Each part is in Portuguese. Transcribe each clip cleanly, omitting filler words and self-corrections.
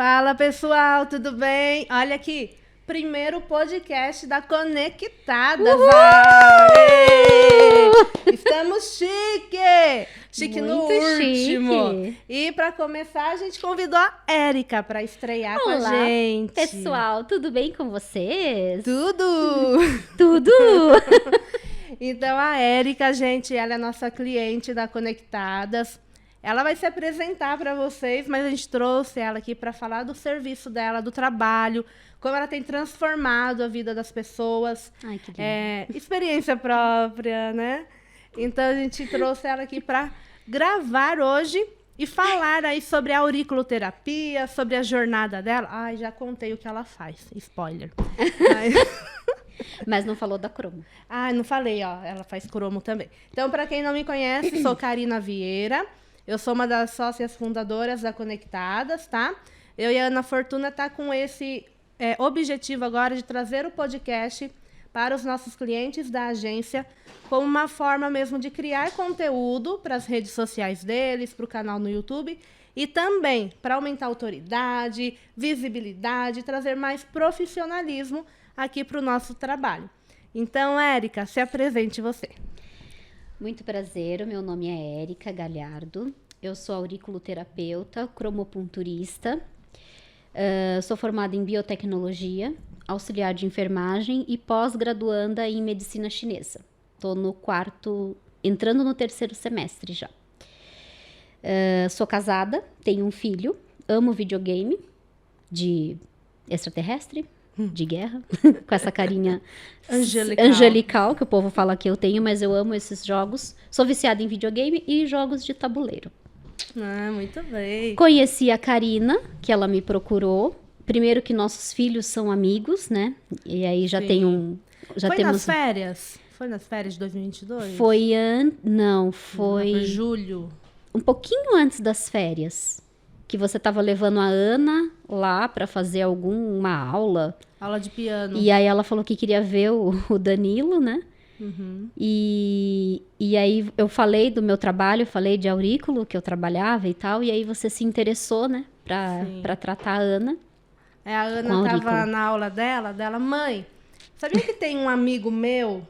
Fala, pessoal, tudo bem? Olha aqui, primeiro podcast da Conectadas. Estamos chique! Chique no Muito último. chique. E para começar, a gente convidou a Érica para estrear com a Olá, gente. pessoal, tudo bem com vocês? Tudo! Tudo! Então, a Érica, gente, ela é nossa cliente da Conectadas. Ela vai se apresentar para vocês, mas a gente trouxe ela aqui para falar do serviço dela, do trabalho, como ela tem transformado a vida das pessoas. Ai, que lindo. Experiência própria, né? Então, a gente trouxe ela aqui para gravar hoje e falar aí sobre a auriculoterapia, sobre a jornada dela. Ai, já contei o que ela faz. Spoiler. Mas não falou da cromo. Ah, não falei, ó. Ela faz cromo também. Então, para quem não me conhece, sou Karina Vieira. Eu sou uma das sócias fundadoras da Conectadas, tá? Eu e a Ana Fortuna tá com esse objetivo agora de trazer o podcast para os nossos clientes da agência como uma forma mesmo de criar conteúdo para as redes sociais deles, para o canal no YouTube e também para aumentar a autoridade, visibilidade, trazer mais profissionalismo aqui para o nosso trabalho. Então, Érica, se apresente você. Muito prazer, o meu nome é Érica Galhardo. Eu sou auriculoterapeuta, cromopunturista. Sou formada em biotecnologia, auxiliar de enfermagem e pós-graduanda em medicina chinesa. Estou entrando no 3º semestre já. Sou casada, tenho um filho, amo videogame de extraterrestre, de guerra, com essa carinha angelical que o povo fala que eu tenho, mas eu amo esses jogos. Sou viciada em videogame e jogos de tabuleiro. Ah, muito bem. Conheci a Karina, que ela me procurou. Primeiro que nossos filhos são amigos, né? E aí já tem um... Foi nas férias? Foi nas férias de 2022? Não, foi julho. Um pouquinho antes das férias. Que você estava levando a Ana lá para fazer alguma aula. Aula de piano. E aí ela falou que queria ver o Danilo, né? Uhum. E aí eu falei do meu trabalho, falei de aurículo, que eu trabalhava e tal. E aí você se interessou, né? Pra tratar a Ana. A Ana tava na aula dela, mãe, sabia que tem um amigo meu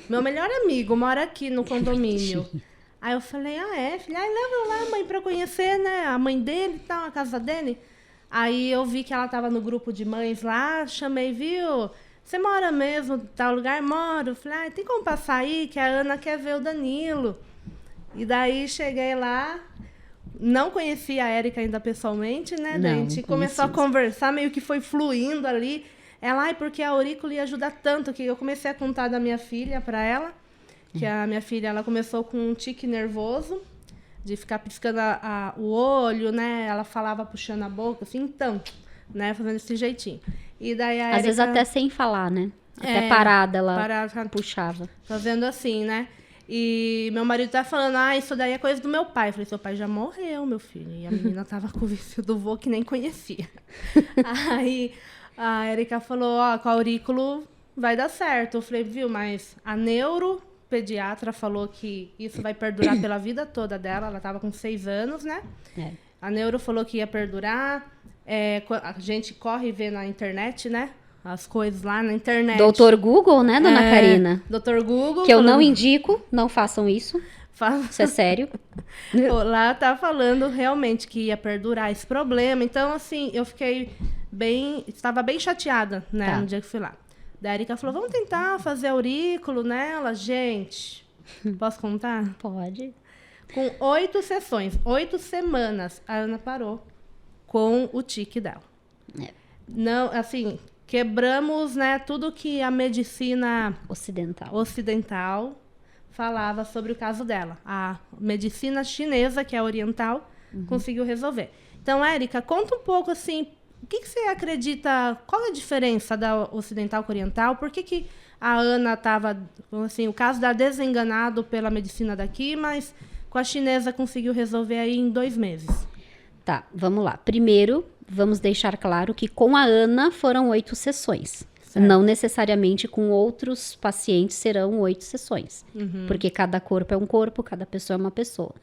melhor amigo, mora aqui no condomínio. Aí eu falei, filha? Aí leva lá, mãe, pra conhecer, né? A mãe dele e tal, a casa dele. Aí eu vi que ela tava no grupo de mães lá, chamei, viu? Você mora mesmo em tal lugar? Moro. Falei, tem como passar aí, que a Ana quer ver o Danilo. E daí cheguei lá, não conhecia a Érica ainda pessoalmente, né? Daí a gente começou a conversar, meio que foi fluindo ali. Ela, porque a aurícula ia ajudar tanto, que eu comecei a contar da minha filha para ela. Que a minha filha, ela começou com um tique nervoso, de ficar piscando o olho, né? Ela falava puxando a boca, assim, então, né? Fazendo esse jeitinho. E daí a Às vezes até sem falar, né? Até parada ela puxava. Fazendo assim, né? E meu marido tá falando, isso daí é coisa do meu pai. Eu falei, seu pai já morreu, meu filho. E a menina tava com o vício do vô que nem conhecia. Aí a Érica falou, com o aurículo vai dar certo. Eu falei, viu, mas a neuropediatra falou que isso vai perdurar pela vida toda dela. Ela tava com 6 anos, né? A neuro falou que ia perdurar. A gente corre e vê na internet, né? As coisas lá na internet. Doutor Google, né, dona Karina? Doutor Google. Que eu não indico, não façam isso. Isso é sério. Lá tá falando realmente que ia perdurar esse problema. Então, assim, eu estava bem chateada, né, no dia que fui lá. Da Érica falou, vamos tentar fazer aurículo nela. Gente, posso contar? Pode. Com 8 sessões, 8 semanas, a Ana parou com o tique dela. Não, assim, quebramos, né, tudo que a medicina ocidental falava sobre o caso dela. A medicina chinesa, que é oriental, conseguiu resolver. Então, Érica, conta um pouco, assim, o que você acredita, qual é a diferença da ocidental com a oriental? Por que a Ana estava, assim, o caso dela desenganado pela medicina daqui, mas com a chinesa conseguiu resolver aí em 2 meses? Tá, vamos lá. Primeiro, vamos deixar claro que com a Ana foram 8 sessões. Certo. Não necessariamente com outros pacientes serão 8 sessões. Porque cada corpo é um corpo, cada pessoa é uma pessoa.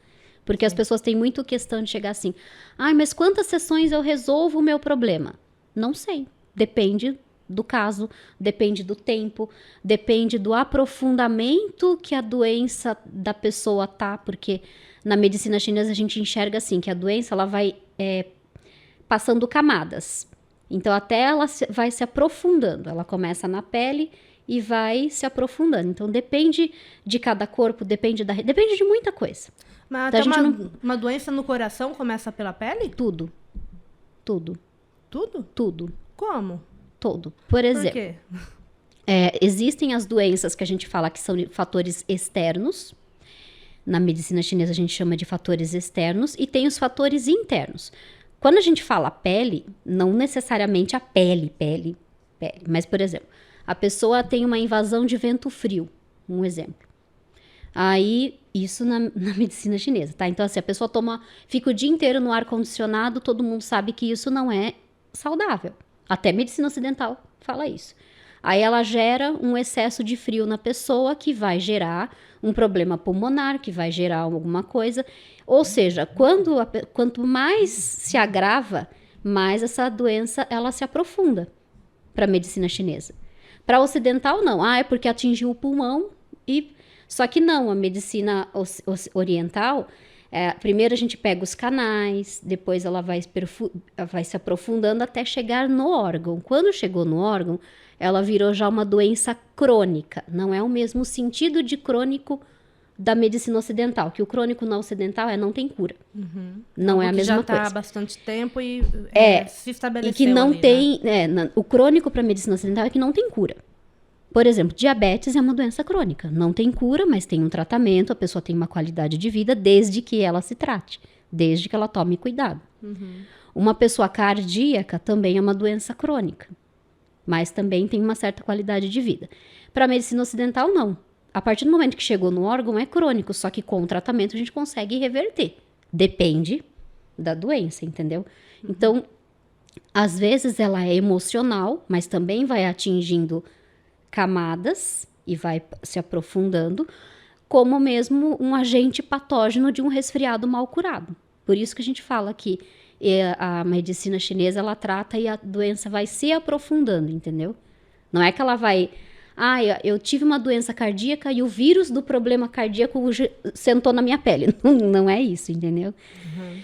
Porque as pessoas têm muito questão de chegar assim, mas quantas sessões eu resolvo o meu problema? Não sei, depende do caso, depende do tempo, depende do aprofundamento que a doença da pessoa tá, porque na medicina chinesa a gente enxerga assim, que a doença ela vai passando camadas. Então até ela vai se aprofundando, ela começa na pele e vai se aprofundando. Então depende de cada corpo, depende de muita coisa. Mas então, até uma doença no coração começa pela pele? Tudo. Tudo? Tudo. Como? Todo. Por exemplo, Por quê? Existem as doenças que a gente fala que são fatores externos. Na medicina chinesa a gente chama de fatores externos e tem os fatores internos. Quando a gente fala pele, não necessariamente a pele. Mas, por exemplo, a pessoa tem uma invasão de vento frio, um exemplo. Aí, isso na medicina chinesa, tá? Então, assim, a pessoa fica o dia inteiro no ar-condicionado, todo mundo sabe que isso não é saudável. Até medicina ocidental fala isso. Aí ela gera um excesso de frio na pessoa que vai gerar um problema pulmonar, que vai gerar alguma coisa. Ou seja, quanto mais se agrava, mais essa doença ela se aprofunda para a medicina chinesa. Para a ocidental, não. É porque atingiu o pulmão. Só que não, a medicina oriental, primeiro a gente pega os canais, depois ela vai se aprofundando até chegar no órgão. Quando chegou no órgão, ela virou já uma doença crônica. Não é o mesmo sentido de crônico da medicina ocidental, que o crônico na ocidental não tem cura. Uhum. Não é a mesma coisa. Já está há bastante tempo e se estabeleceu. E que não ali, tem... o crônico para a medicina ocidental é que não tem cura. Por exemplo, diabetes é uma doença crônica. Não tem cura, mas tem um tratamento, a pessoa tem uma qualidade de vida desde que ela se trate, desde que ela tome cuidado. Uhum. Uma pessoa cardíaca também é uma doença crônica, mas também tem uma certa qualidade de vida. Para a medicina ocidental, não. A partir do momento que chegou no órgão, é crônico, só que com o tratamento a gente consegue reverter. Depende da doença, entendeu? Uhum. Então, às vezes ela é emocional, mas também vai atingindo camadas e vai se aprofundando, como mesmo um agente patógeno de um resfriado mal curado. Por isso que a gente fala que a medicina chinesa, ela trata e a doença vai se aprofundando, entendeu? Não é que ela vai... eu tive uma doença cardíaca e o vírus do problema cardíaco sentou na minha pele. Não é isso, entendeu? Uhum.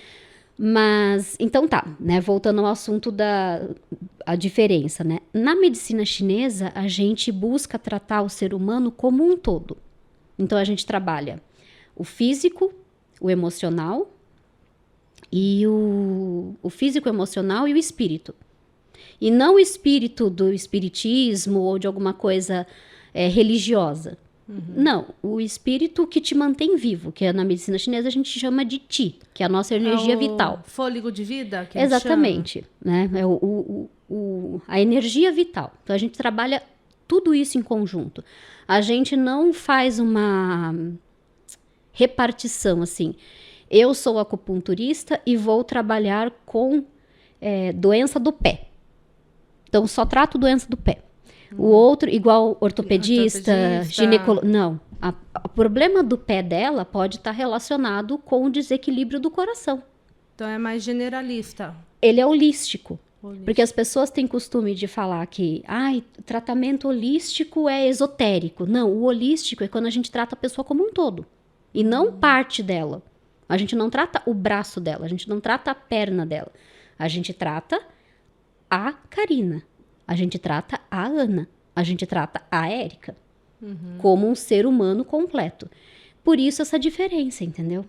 Mas, então tá, né? Voltando ao assunto a diferença, né? Na medicina chinesa, a gente busca tratar o ser humano como um todo. Então, a gente trabalha o físico, o emocional, e o físico, o emocional e o espírito. E não o espírito do espiritismo ou de alguma coisa religiosa. Uhum. Não, o espírito que te mantém vivo, que na medicina chinesa a gente chama de Qi, que é a nossa energia vital. Fôlego de vida? Que exatamente, né? É a energia vital. Então a gente trabalha tudo isso em conjunto. A gente não faz uma repartição assim. Eu sou acupunturista e vou trabalhar com doença do pé. Então só trato doença do pé. O outro, igual ortopedista, ginecólogo... Não. O problema do pé dela pode estar relacionado com o desequilíbrio do coração. Então é mais generalista. Ele é holístico. Porque as pessoas têm costume de falar que tratamento holístico é esotérico. Não, o holístico é quando a gente trata a pessoa como um todo. E não parte dela. A gente não trata o braço dela, a gente não trata a perna dela. A gente trata a Karina. A gente trata a Ana, a gente trata a Érica como um ser humano completo. Por isso essa diferença, entendeu?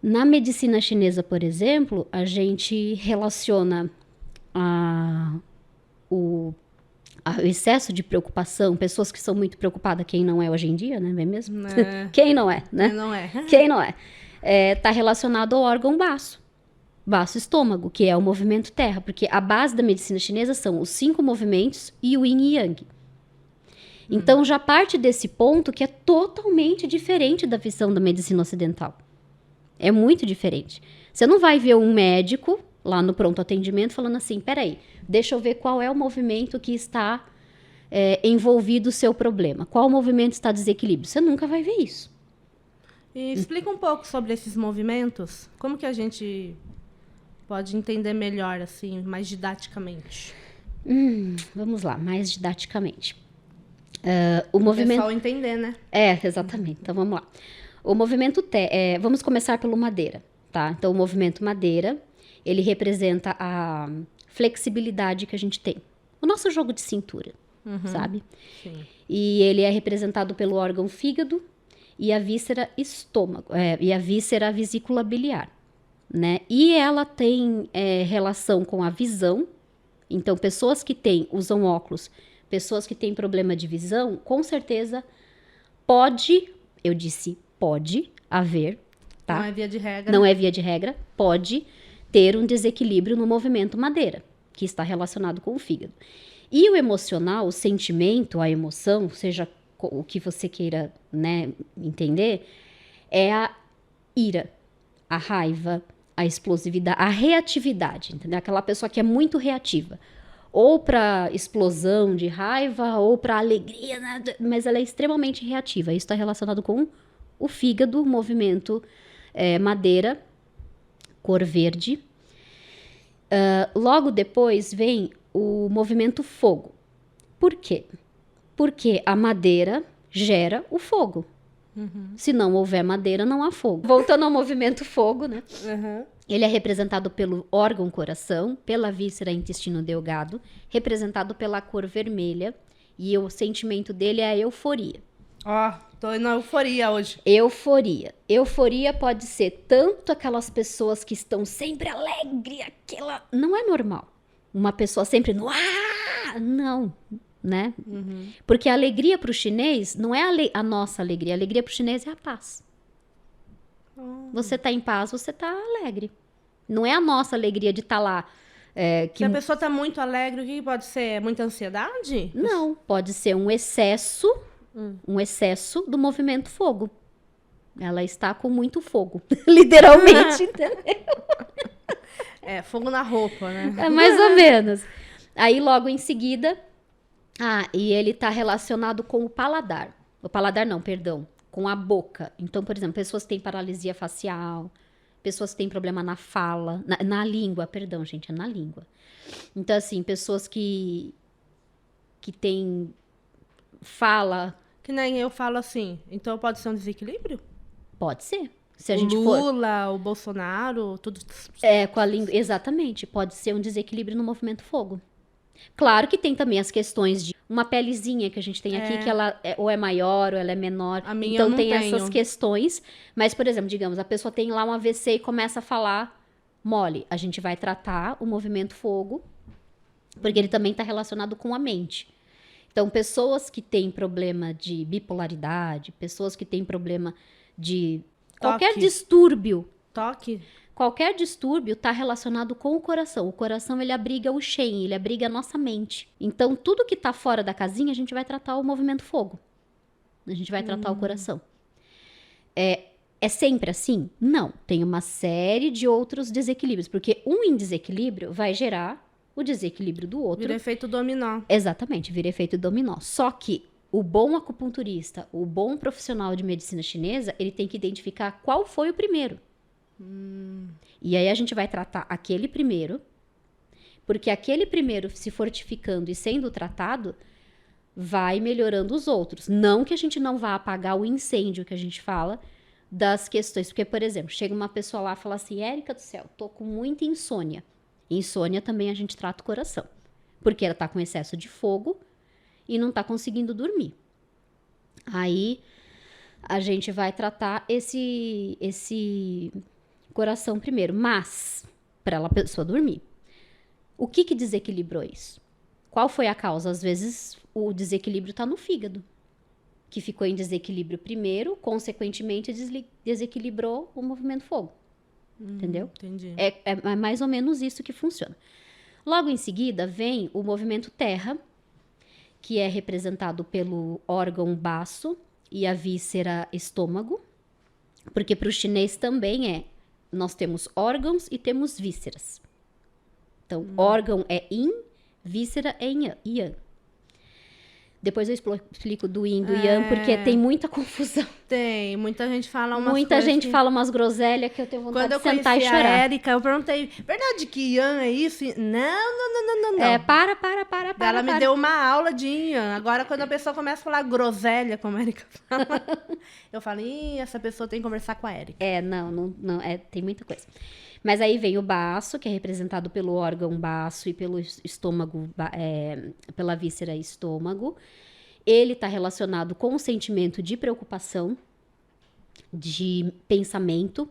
Na medicina chinesa, por exemplo, a gente relaciona o excesso de preocupação, pessoas que são muito preocupadas, quem não é hoje em dia, né? Não é mesmo? Quem não é, né? Não é. Quem não é? Tá relacionado ao órgão baço. Baço-estômago, que é o movimento terra, porque a base da medicina chinesa são os 5 movimentos e o yin e yang. Então, já parte desse ponto que é totalmente diferente da visão da medicina ocidental. É muito diferente. Você não vai ver um médico lá no pronto atendimento falando assim, peraí, deixa eu ver qual é o movimento que está envolvido o seu problema. Qual movimento está desequilíbrio? Você nunca vai ver isso. E explica um pouco sobre esses movimentos. Como que a gente pode entender melhor, assim, mais didaticamente? Vamos lá, mais didaticamente. O pessoal entender, né? Exatamente. Então, vamos lá. O movimento vamos começar pelo madeira, tá? Então, o movimento madeira, ele representa a flexibilidade que a gente tem. O nosso jogo de cintura, sabe? Sim. E ele é representado pelo órgão fígado e a víscera estômago, e a víscera vesícula biliar, né? E ela tem relação com a visão. Então, pessoas que usam óculos, pessoas que têm problema de visão, com certeza pode haver, tá? Não é via de regra. Não é via de regra, pode ter um desequilíbrio no movimento madeira, que está relacionado com o fígado. E o emocional, o sentimento, a emoção, seja o que você queira, né, entender, é a ira, a raiva, a explosividade, a reatividade, entendeu? Aquela pessoa que é muito reativa. Ou para explosão de raiva, ou para alegria, né? Mas ela é extremamente reativa. Isso está relacionado com o fígado, movimento madeira, cor verde. Logo depois vem o movimento fogo. Por quê? Porque a madeira gera o fogo. Se não houver madeira, não há fogo. Voltando ao movimento fogo, né? Ele é representado pelo órgão coração, pela víscera intestino delgado, representado pela cor vermelha, e o sentimento dele é a euforia. Tô na euforia hoje. Euforia. Euforia pode ser tanto aquelas pessoas que estão sempre alegre, aquela... Não é normal. Uma pessoa sempre no... Não, né? Porque a alegria para o chinês não é a nossa alegria. A alegria para o chinês é a paz. Você tá em paz, você tá alegre. Não é a nossa alegria de estar lá. Se a pessoa tá muito alegre, o que pode ser? Muita ansiedade? Não, pode ser um excesso do movimento fogo. Ela está com muito fogo, literalmente, entendeu? Fogo na roupa, né? É mais ou menos. Aí, logo em seguida, e ele tá relacionado com o paladar. O paladar não, perdão. Com a boca. Então, por exemplo, pessoas que têm paralisia facial, pessoas que têm problema na fala, na língua, perdão, gente, é na língua. Então, assim, pessoas que têm fala... Que nem eu falo assim, então pode ser um desequilíbrio? Pode ser. Se a o gente Lula, o Bolsonaro, tudo... com a língua, exatamente, pode ser um desequilíbrio no movimento fogo. Claro que tem também as questões de uma pelezinha que a gente tem aqui, que ela ou é maior ou ela é menor. A minha então eu não tem tenho. essas questões. Mas, por exemplo, digamos, a pessoa tem lá um AVC e começa a falar mole. A gente vai tratar o movimento fogo, porque ele também está relacionado com a mente. Então, pessoas que têm problema de bipolaridade, pessoas que têm problema de qualquer distúrbio. Qualquer distúrbio está relacionado com o coração. O coração, ele abriga o Shen, ele abriga a nossa mente. Então, tudo que está fora da casinha, a gente vai tratar o movimento fogo. A gente vai tratar o coração. É sempre assim? Não. Tem uma série de outros desequilíbrios. Porque um em desequilíbrio vai gerar o desequilíbrio do outro. Vira efeito dominó. Exatamente, vira efeito dominó. Só que o bom acupunturista, o bom profissional de medicina chinesa, ele tem que identificar qual foi o primeiro. E aí a gente vai tratar aquele primeiro, porque aquele primeiro se fortificando e sendo tratado, vai melhorando os outros. Não que a gente não vá apagar o incêndio que a gente fala das questões. Porque, por exemplo, chega uma pessoa lá e fala assim, Érica do céu, tô com muita insônia. Insônia também a gente trata o coração. Porque ela tá com excesso de fogo e não tá conseguindo dormir. Aí a gente vai tratar esse coração primeiro, mas para a pessoa dormir. O que desequilibrou isso? Qual foi a causa? Às vezes o desequilíbrio está no fígado, que ficou em desequilíbrio primeiro, consequentemente desequilibrou o movimento fogo. Entendeu? Entendi. É mais ou menos isso que funciona. Logo em seguida vem o movimento terra, que é representado pelo órgão baço e a víscera estômago, porque para o chinês também nós temos órgãos e temos vísceras. Então, órgão é yin, víscera é yang. Depois eu explico do yin, do yang, porque tem muita confusão. Tem, muita gente fala umas Muita gente fala umas groselhas que eu tenho vontade de sentar e chorar. Quando eu conheci a Érica, eu perguntei, verdade que Ian é isso? Não. Para. Ela me deu uma aula de Ian. Agora, quando a pessoa começa a falar groselha, como a Érica fala, eu falo, essa pessoa tem que conversar com a Érica. Não, tem muita coisa. Mas aí vem o baço, que é representado pelo órgão baço e pelo estômago, pela víscera estômago. Ele está relacionado com o sentimento de preocupação, de pensamento,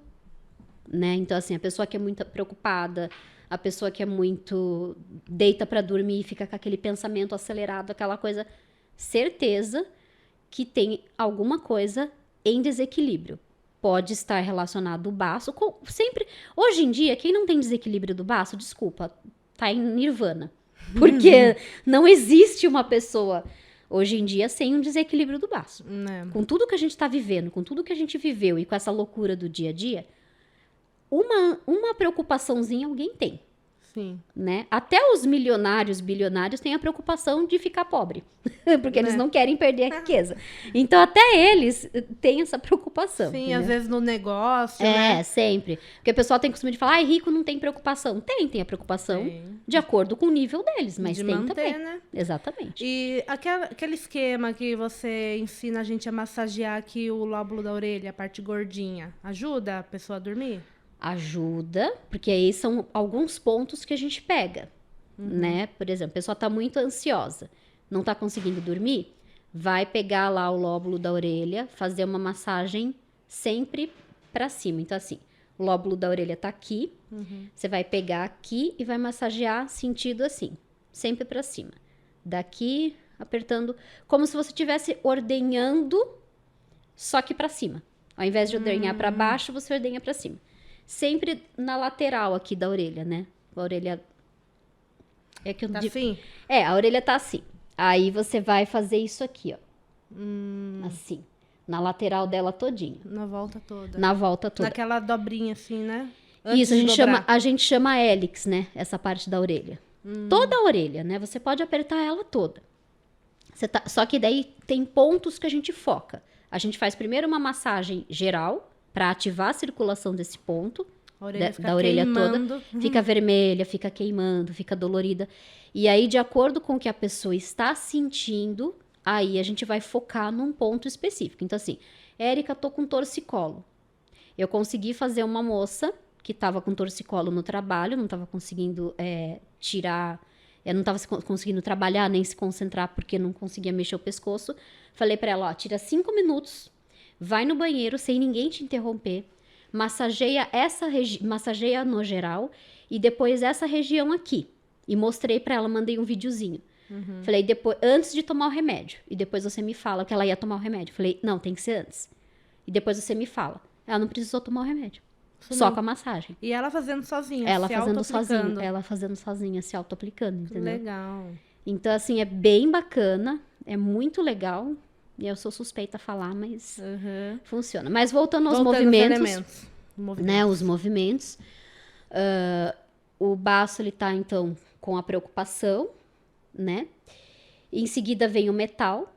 né? Então, assim, a pessoa que é muito preocupada, a pessoa que é muito deita para dormir e fica com aquele pensamento acelerado, aquela coisa, certeza que tem alguma coisa em desequilíbrio. Pode estar relacionado o baço com sempre. Hoje em dia, quem não tem desequilíbrio do baço, desculpa, tá em nirvana. Porque não existe uma pessoa hoje em dia sem um desequilíbrio do baço. Com tudo que a gente está vivendo, com tudo que a gente viveu e com essa loucura do dia a dia, uma preocupaçãozinha alguém tem. Sim. Né? Até os milionários, bilionários têm a preocupação de ficar pobre. Porque eles não querem perder a riqueza. Então, até eles têm essa preocupação. Sim, entendeu? Às vezes no negócio, né? Sempre. Porque o pessoal tem o costume de falar, rico não tem preocupação. Tem a preocupação de acordo com o nível deles, mas de tem manter, também. Né? Exatamente. E aquele esquema que você ensina a gente a massagear aqui o lóbulo da orelha, a parte gordinha, ajuda a pessoa a dormir? Ajuda, porque aí são alguns pontos que a gente pega, né? Por exemplo, a pessoa tá muito ansiosa, não tá conseguindo dormir, vai pegar lá o lóbulo da orelha, fazer uma massagem sempre pra cima. Então, assim, o lóbulo da orelha tá aqui, você vai pegar aqui e vai massagear sentido assim, sempre pra cima. Daqui, apertando, como se você estivesse ordenhando, só que pra cima. Ao invés de ordenhar pra baixo, você ordenha pra cima. Sempre na lateral aqui da orelha, né? A orelha... Tá assim? A orelha tá assim. Aí você vai fazer isso aqui, ó. Assim. Na lateral dela todinha. Na volta toda. Na volta toda. Naquela dobrinha assim, né? Isso, a gente chama hélix, né? Essa parte da orelha. Toda a orelha, né? Você pode apertar ela toda. Só que daí tem pontos que a gente foca. A gente faz primeiro uma massagem geral, para ativar a circulação desse ponto, da orelha toda. Fica vermelha, fica queimando, fica dolorida. E aí, de acordo com o que a pessoa está sentindo, aí a gente vai focar num ponto específico. Então, assim, Érica, tô com torcicolo. Eu consegui fazer uma moça que estava com torcicolo no trabalho, não estava conseguindo tirar... não estava conseguindo trabalhar, nem se concentrar, porque não conseguia mexer o pescoço. Falei para ela, ó, tira 5 minutos... Vai no banheiro sem ninguém te interromper, massageia massageia no geral e depois essa região aqui. E mostrei pra ela, mandei um videozinho. Falei, depois, antes de tomar o remédio. E depois você me fala que ela ia tomar o remédio. Falei, não, tem que ser antes. E depois você me fala. Ela não precisou tomar o remédio. Só com a massagem. E ela fazendo sozinha, ela fazendo sozinha, se auto-aplicando, entendeu? Legal. Então, assim, é bem bacana, é muito legal. Eu sou suspeita a falar, mas funciona. Mas voltando aos movimentos, né? Os movimentos. O baço, ele tá, então, com a preocupação, né? Em seguida vem o metal,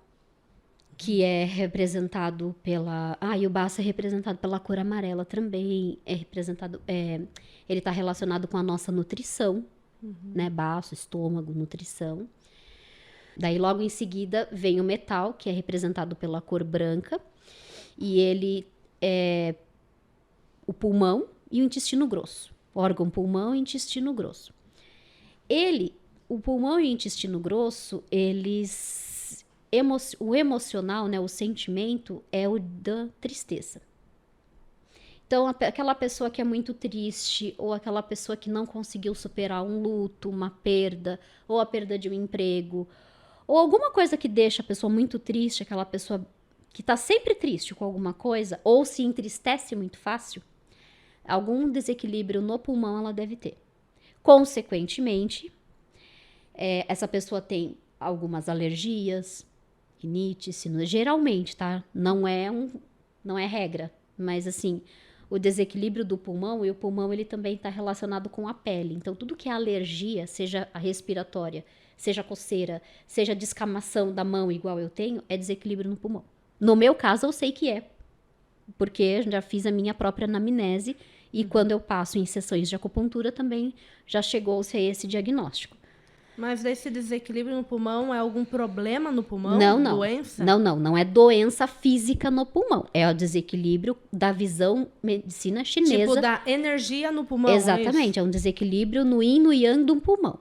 que é representado pela... e o baço é representado pela cor amarela também. É representado... ele tá relacionado com a nossa nutrição, né? Baço, estômago, nutrição. Daí, logo em seguida, vem o metal, que é representado pela cor branca. E ele é o pulmão e o intestino grosso. Órgão pulmão e intestino grosso. O pulmão e o intestino grosso, o emocional, né, o sentimento, é o da tristeza. Então, aquela pessoa que é muito triste, ou aquela pessoa que não conseguiu superar um luto, uma perda, ou a perda de um emprego... Ou alguma coisa que deixa a pessoa muito triste, aquela pessoa que está sempre triste com alguma coisa, ou se entristece muito fácil, algum desequilíbrio no pulmão ela deve ter. Consequentemente, essa pessoa tem algumas alergias, rinite, sinusite, geralmente, tá? Não é regra, mas assim, o desequilíbrio do pulmão, e o pulmão ele também está relacionado com a pele. Então, tudo que é alergia, seja a respiratória, seja coceira, seja descamação da mão igual eu tenho, é desequilíbrio no pulmão. No meu caso, eu sei que é, porque eu já fiz a minha própria anamnese e quando eu passo em sessões de acupuntura também já chegou-se a esse diagnóstico. Mas esse desequilíbrio no pulmão é algum problema no pulmão? Não. Doença? Não é doença física no pulmão. É o desequilíbrio da visão medicina chinesa. Tipo, da energia no pulmão. Exatamente, é um desequilíbrio no yin e no yang do pulmão.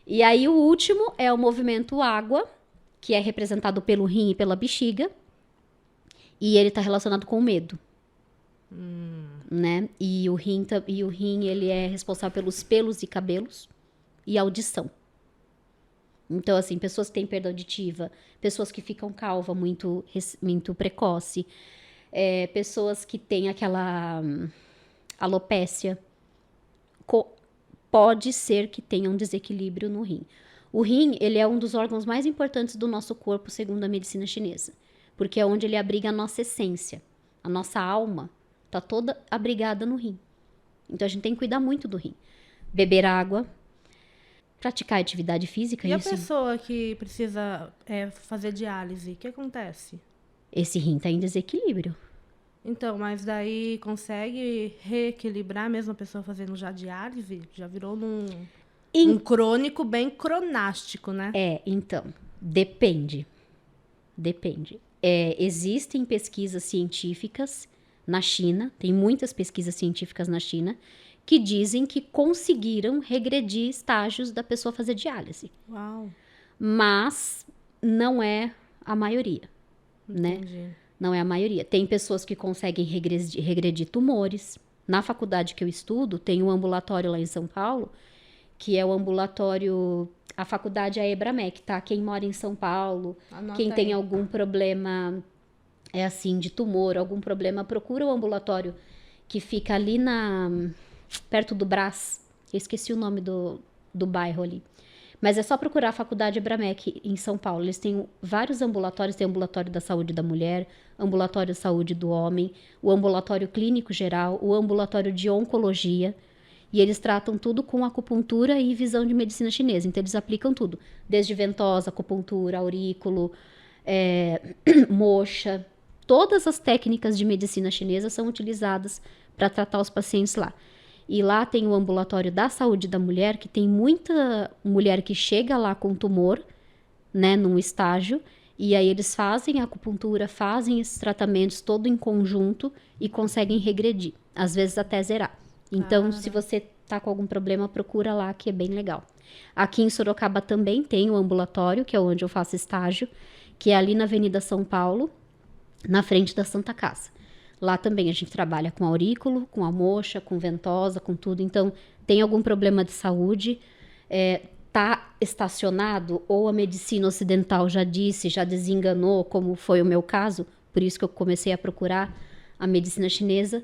E aí o último é o movimento água, que é representado pelo rim e pela bexiga. E ele está relacionado com o medo. Né? E o rim, ele é responsável pelos pelos e cabelos e audição. Então, assim, pessoas que têm perda auditiva, pessoas que ficam calva muito precoce, pessoas que têm aquela alopécia, pode ser que tenha um desequilíbrio no rim. O rim, ele é um dos órgãos mais importantes do nosso corpo, segundo a medicina chinesa, porque é onde ele abriga a nossa essência, a nossa alma está toda abrigada no rim. Então, a gente tem que cuidar muito do rim. Beber água, praticar atividade física. E a pessoa que precisa fazer diálise, o que acontece? Esse rim está em desequilíbrio. Então, mas daí consegue reequilibrar mesmo a pessoa fazendo já diálise? Já virou um crônico bem cronástico, né? Então, depende. Existem pesquisas científicas na China, tem muitas pesquisas científicas na China, que dizem que conseguiram regredir estágios da pessoa fazer diálise. Uau. Mas não é a maioria, Entendi. né? Não é a maioria. Tem pessoas que conseguem regredir tumores. Na faculdade que eu estudo, tem um ambulatório lá em São Paulo, que é o ambulatório... A faculdade é a Ebramec, tá? Quem mora em São Paulo, Anota quem tem aí. algum problema, de tumor, algum problema, procura o ambulatório que fica ali perto do Brás. Eu esqueci o nome do bairro ali. Mas é só procurar a Faculdade Ebramec em São Paulo. Eles têm vários ambulatórios. Tem o ambulatório da saúde da mulher, ambulatório de saúde do homem, o ambulatório clínico geral, o ambulatório de oncologia. E eles tratam tudo com acupuntura e visão de medicina chinesa. Então, eles aplicam tudo. Desde ventosa, acupuntura, aurículo, moxa. Todas as técnicas de medicina chinesa são utilizadas para tratar os pacientes lá. E lá tem o ambulatório da saúde da mulher, que tem muita mulher que chega lá com tumor, né, num estágio, e aí eles fazem a acupuntura, fazem esses tratamentos todo em conjunto e conseguem regredir, às vezes até zerar. Então, se você tá com algum problema, procura lá, que é bem legal. Aqui em Sorocaba também tem o ambulatório, que é onde eu faço estágio, que é ali na Avenida São Paulo, na frente da Santa Casa. Lá também a gente trabalha com aurículo, com a moxa, com ventosa, com tudo. Então, tem algum problema de saúde, tá estacionado, ou a medicina ocidental já disse, já desenganou, como foi o meu caso, por isso que eu comecei a procurar a medicina chinesa,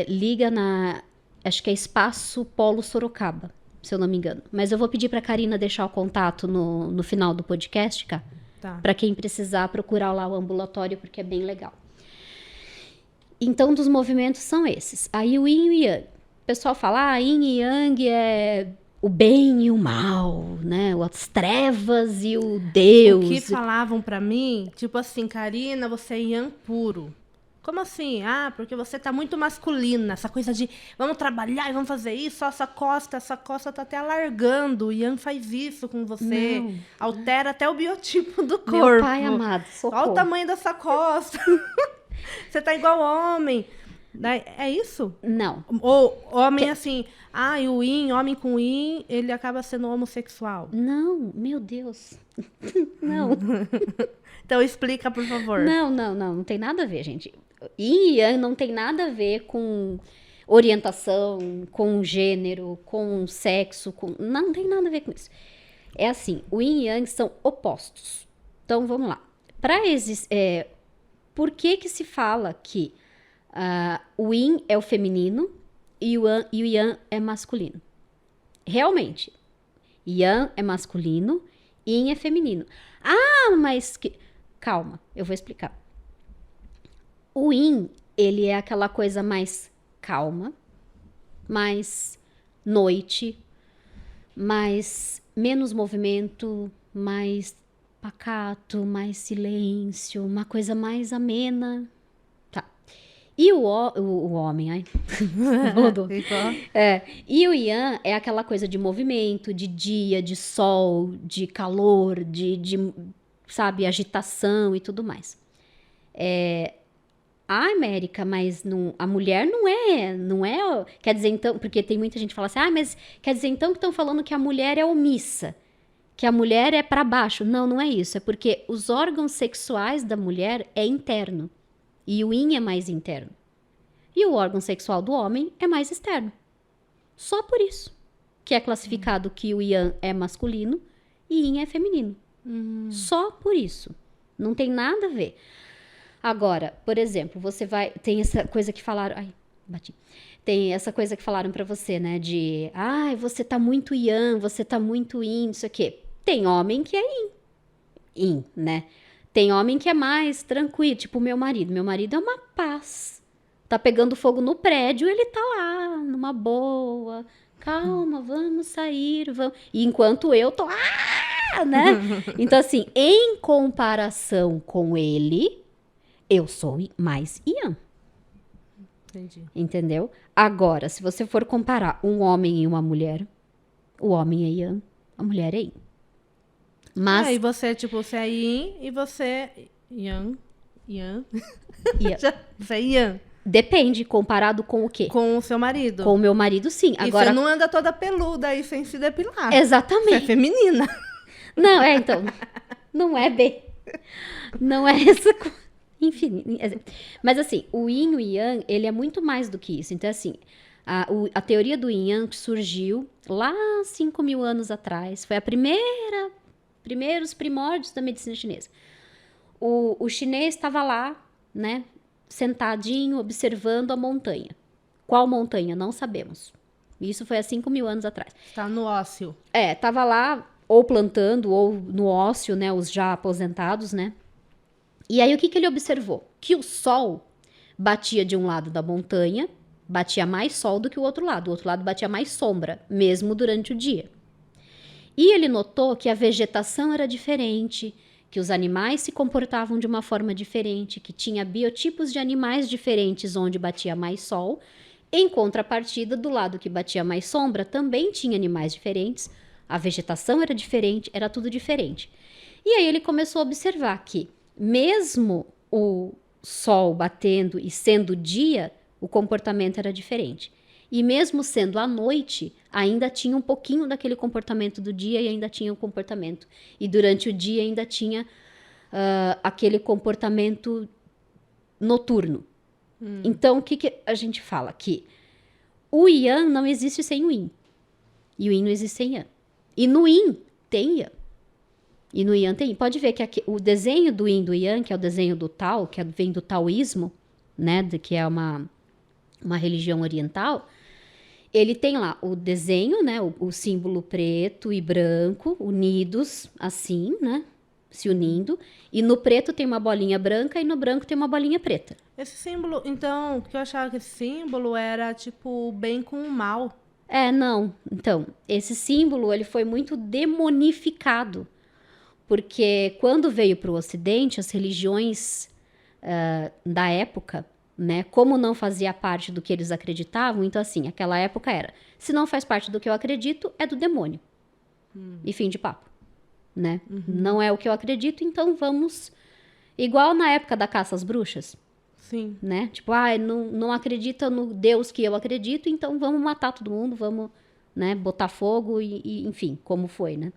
liga acho que é Espaço Polo Sorocaba, se eu não me engano. Mas eu vou pedir para a Karina deixar o contato no final do podcast, cara, para quem precisar procurar lá o ambulatório, porque é bem legal. Então, dos movimentos são esses. Aí o yin e o yang. O pessoal fala, yin e yang é o bem e o mal, né? As trevas e o Deus. O que falavam pra mim, tipo assim, Karina, você é yang puro. Como assim? Porque você tá muito masculina. Essa coisa de vamos trabalhar e vamos fazer isso. Essa costa tá até alargando. O yang faz isso com você. Não. Altera até o biotipo do corpo. Meu pai amado, socorro. Olha o tamanho dessa costa. Você tá igual homem. É isso? Não. Ou homem assim, e o yin, homem com yin, ele acaba sendo homossexual. Não, meu Deus. Não. Então explica, por favor. Não tem nada a ver, gente. Yin e yang não tem nada a ver com orientação, com gênero, com sexo, não tem nada a ver com isso. É assim, o yin e yang são opostos. Então, vamos lá. Por que se fala que o yin é o feminino e o yang é masculino? Realmente, yang é masculino, yin é feminino. Mas... Calma, eu vou explicar. O yin, ele é aquela coisa mais calma, mais noite, mais menos movimento, mais pacato, mais silêncio, uma coisa mais amena. Tá. E o homem, ai. E o Yang é aquela coisa de movimento, de dia, de sol, de calor, sabe, agitação e tudo mais. A América, mas a mulher não é, quer dizer então, porque tem muita gente que fala assim, mas quer dizer então que estão falando que a mulher é omissa, que a mulher é para baixo. Não, não é isso, é porque os órgãos sexuais da mulher é interno. E o yin é mais interno. E o órgão sexual do homem é mais externo. Só por isso. Que é classificado que o yang é masculino e yin é feminino. Só por isso. Não tem nada a ver. Agora, por exemplo, tem essa coisa que falaram... Ai, bati. Tem essa coisa que falaram pra você, né? De, você tá muito yang, você tá muito yin, isso aqui. Tem homem que é yin, né? Tem homem que é mais tranquilo, tipo o meu marido. Meu marido é uma paz. Tá pegando fogo no prédio, ele tá lá, numa boa. Calma, vamos sair, vamos. E enquanto eu tô, né? Então, assim, em comparação com ele, eu sou mais yang. Entendi. Entendeu? Agora, se você for comparar um homem e uma mulher, o homem é yang, a mulher é yin. Mas... e você, tipo, você é yin e você é yang. Você é yang. Depende, comparado com o quê? Com o seu marido. Com o meu marido, sim. Agora... E você não anda toda peluda aí sem se depilar. Exatamente. Você é feminina. Não, então... Não é bem... Não é essa coisa. Enfim, mas assim, o yin e o yang, ele é muito mais do que isso. Então, assim, a teoria do yin yang surgiu lá 5.000 anos atrás. Foi primeiros primórdios da medicina chinesa. O chinês estava lá, né, sentadinho, observando a montanha. Qual montanha? Não sabemos. Isso foi há 5.000 anos atrás. Tá no ócio. Tava lá, ou plantando, ou no ócio, né, os já aposentados, né. E aí, o que ele observou? Que o sol batia de um lado da montanha, batia mais sol do que o outro lado batia mais sombra, mesmo durante o dia. E ele notou que a vegetação era diferente, que os animais se comportavam de uma forma diferente, que tinha biotipos de animais diferentes onde batia mais sol. Em contrapartida, do lado que batia mais sombra, também tinha animais diferentes, a vegetação era diferente, era tudo diferente. E aí ele começou a observar que, mesmo o sol batendo e sendo dia, o comportamento era diferente. E mesmo sendo à noite, ainda tinha um pouquinho daquele comportamento do dia e ainda tinha um comportamento. E durante o dia ainda tinha aquele comportamento noturno. Então, o que a gente fala? Que o yang não existe sem o yin. E o yin não existe sem yang. E no yin tem yang. E no yang tem yin. Pode ver que o desenho do yin e do yang, que é o desenho do Tao, que vem do taoísmo, né, que é uma religião oriental, ele tem lá o desenho, né, o símbolo preto e branco, unidos assim, né, se unindo, e no preto tem uma bolinha branca e no branco tem uma bolinha preta. Esse símbolo, então, porque eu achava que esse símbolo era tipo o bem com o mal. Não. Então, esse símbolo, ele foi muito demonificado, porque quando veio para o Ocidente, as religiões da época, né, como não fazia parte do que eles acreditavam, então assim, aquela época era, se não faz parte do que eu acredito, é do demônio. E fim de papo, né? Não é o que eu acredito, então vamos... Igual na época da caça às bruxas. Sim. Né? Tipo, não acredita no Deus que eu acredito, então vamos matar todo mundo, vamos, né, botar fogo e enfim, como foi, né?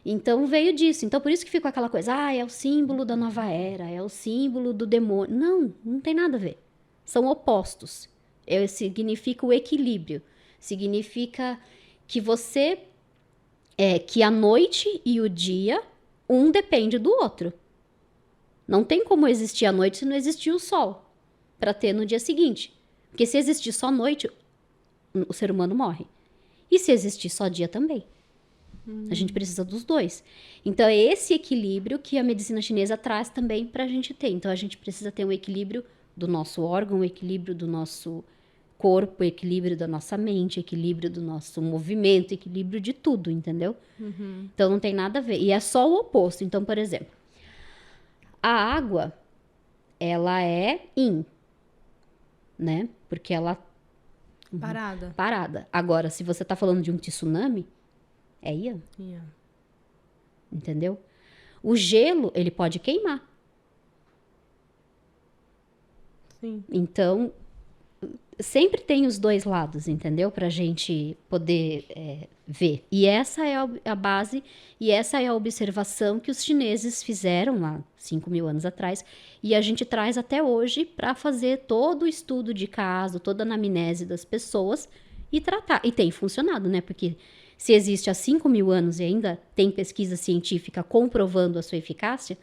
Então veio disso. Então por isso que ficou aquela coisa, é o símbolo da nova era, é o símbolo do demônio. Não tem nada a ver. São opostos. Significa o equilíbrio. Significa que que a noite e o dia, um depende do outro. Não tem como existir a noite se não existir o sol, para ter no dia seguinte. Porque se existir só noite, o ser humano morre. E se existir só dia também. A gente precisa dos dois. Então, é esse equilíbrio que a medicina chinesa traz também para a gente ter. Então, a gente precisa ter um equilíbrio do nosso órgão, um equilíbrio do nosso corpo, equilíbrio da nossa mente, equilíbrio do nosso movimento, equilíbrio de tudo, entendeu? Então, não tem nada a ver. E é só o oposto. Então, por exemplo, a água, ela é yin. né? Porque ela... Parada. Agora, se você tá falando de um tsunami, é Ian. Yeah. Entendeu? O gelo, ele pode queimar. Sim. Então, sempre tem os dois lados, entendeu? Pra gente poder ver. E essa é a base, e essa é a observação que os chineses fizeram há 5.000 anos atrás, e a gente traz até hoje para fazer todo o estudo de caso, toda a anamnese das pessoas e tratar. E tem funcionado, né? Porque se existe há 5.000 anos e ainda tem pesquisa científica comprovando a sua eficácia,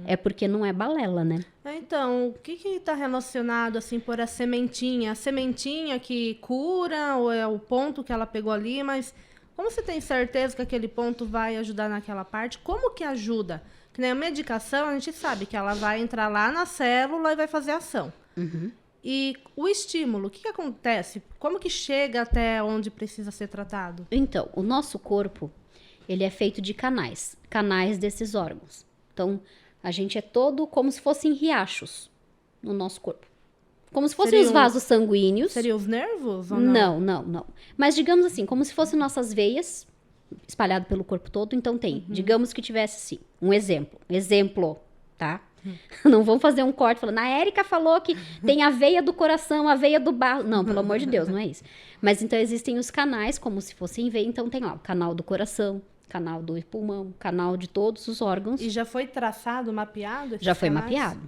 é porque não é balela, né? Então, o que está relacionado, assim, por a sementinha? A sementinha que cura, ou é o ponto que ela pegou ali, mas como você tem certeza que aquele ponto vai ajudar naquela parte? Como que ajuda? Que nem a medicação, a gente sabe que ela vai entrar lá na célula e vai fazer ação. E o estímulo, o que acontece? Como que chega até onde precisa ser tratado? Então, o nosso corpo, ele é feito de canais desses órgãos. Então, a gente é todo como se fossem riachos no nosso corpo. Como se fossem os vasos sanguíneos. Seriam os nervos ou não? Não. Mas digamos assim, como se fossem nossas veias espalhado pelo corpo todo. Então tem, digamos que tivesse assim, um exemplo, tá? Não vamos fazer um corte falando, a Érica falou que tem a veia do coração, a veia do baço. Não, pelo amor de Deus, não é isso. Mas então existem os canais como se fossem veia. Então tem lá o canal do coração, canal do pulmão, canal de todos os órgãos. E já foi traçado, mapeado? Já foi mapeado.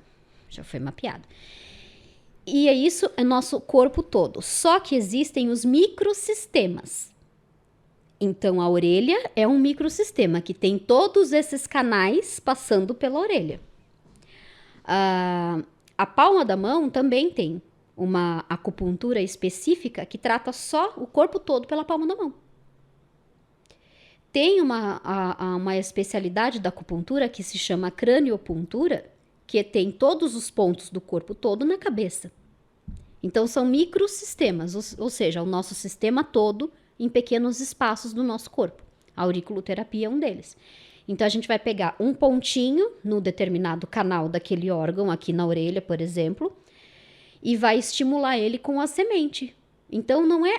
E isso é nosso corpo todo. Só que existem os microsistemas. Então, a orelha é um microsistema que tem todos esses canais passando pela orelha. A palma da mão também tem uma acupuntura específica que trata só o corpo todo pela palma da mão. Tem uma especialidade da acupuntura que se chama craniopuntura, que tem todos os pontos do corpo todo na cabeça. Então, são microsistemas, ou seja, o nosso sistema todo em pequenos espaços do nosso corpo. A auriculoterapia é um deles. Então, a gente vai pegar um pontinho no determinado canal daquele órgão, aqui na orelha, por exemplo, e vai estimular ele com a semente. Então, não é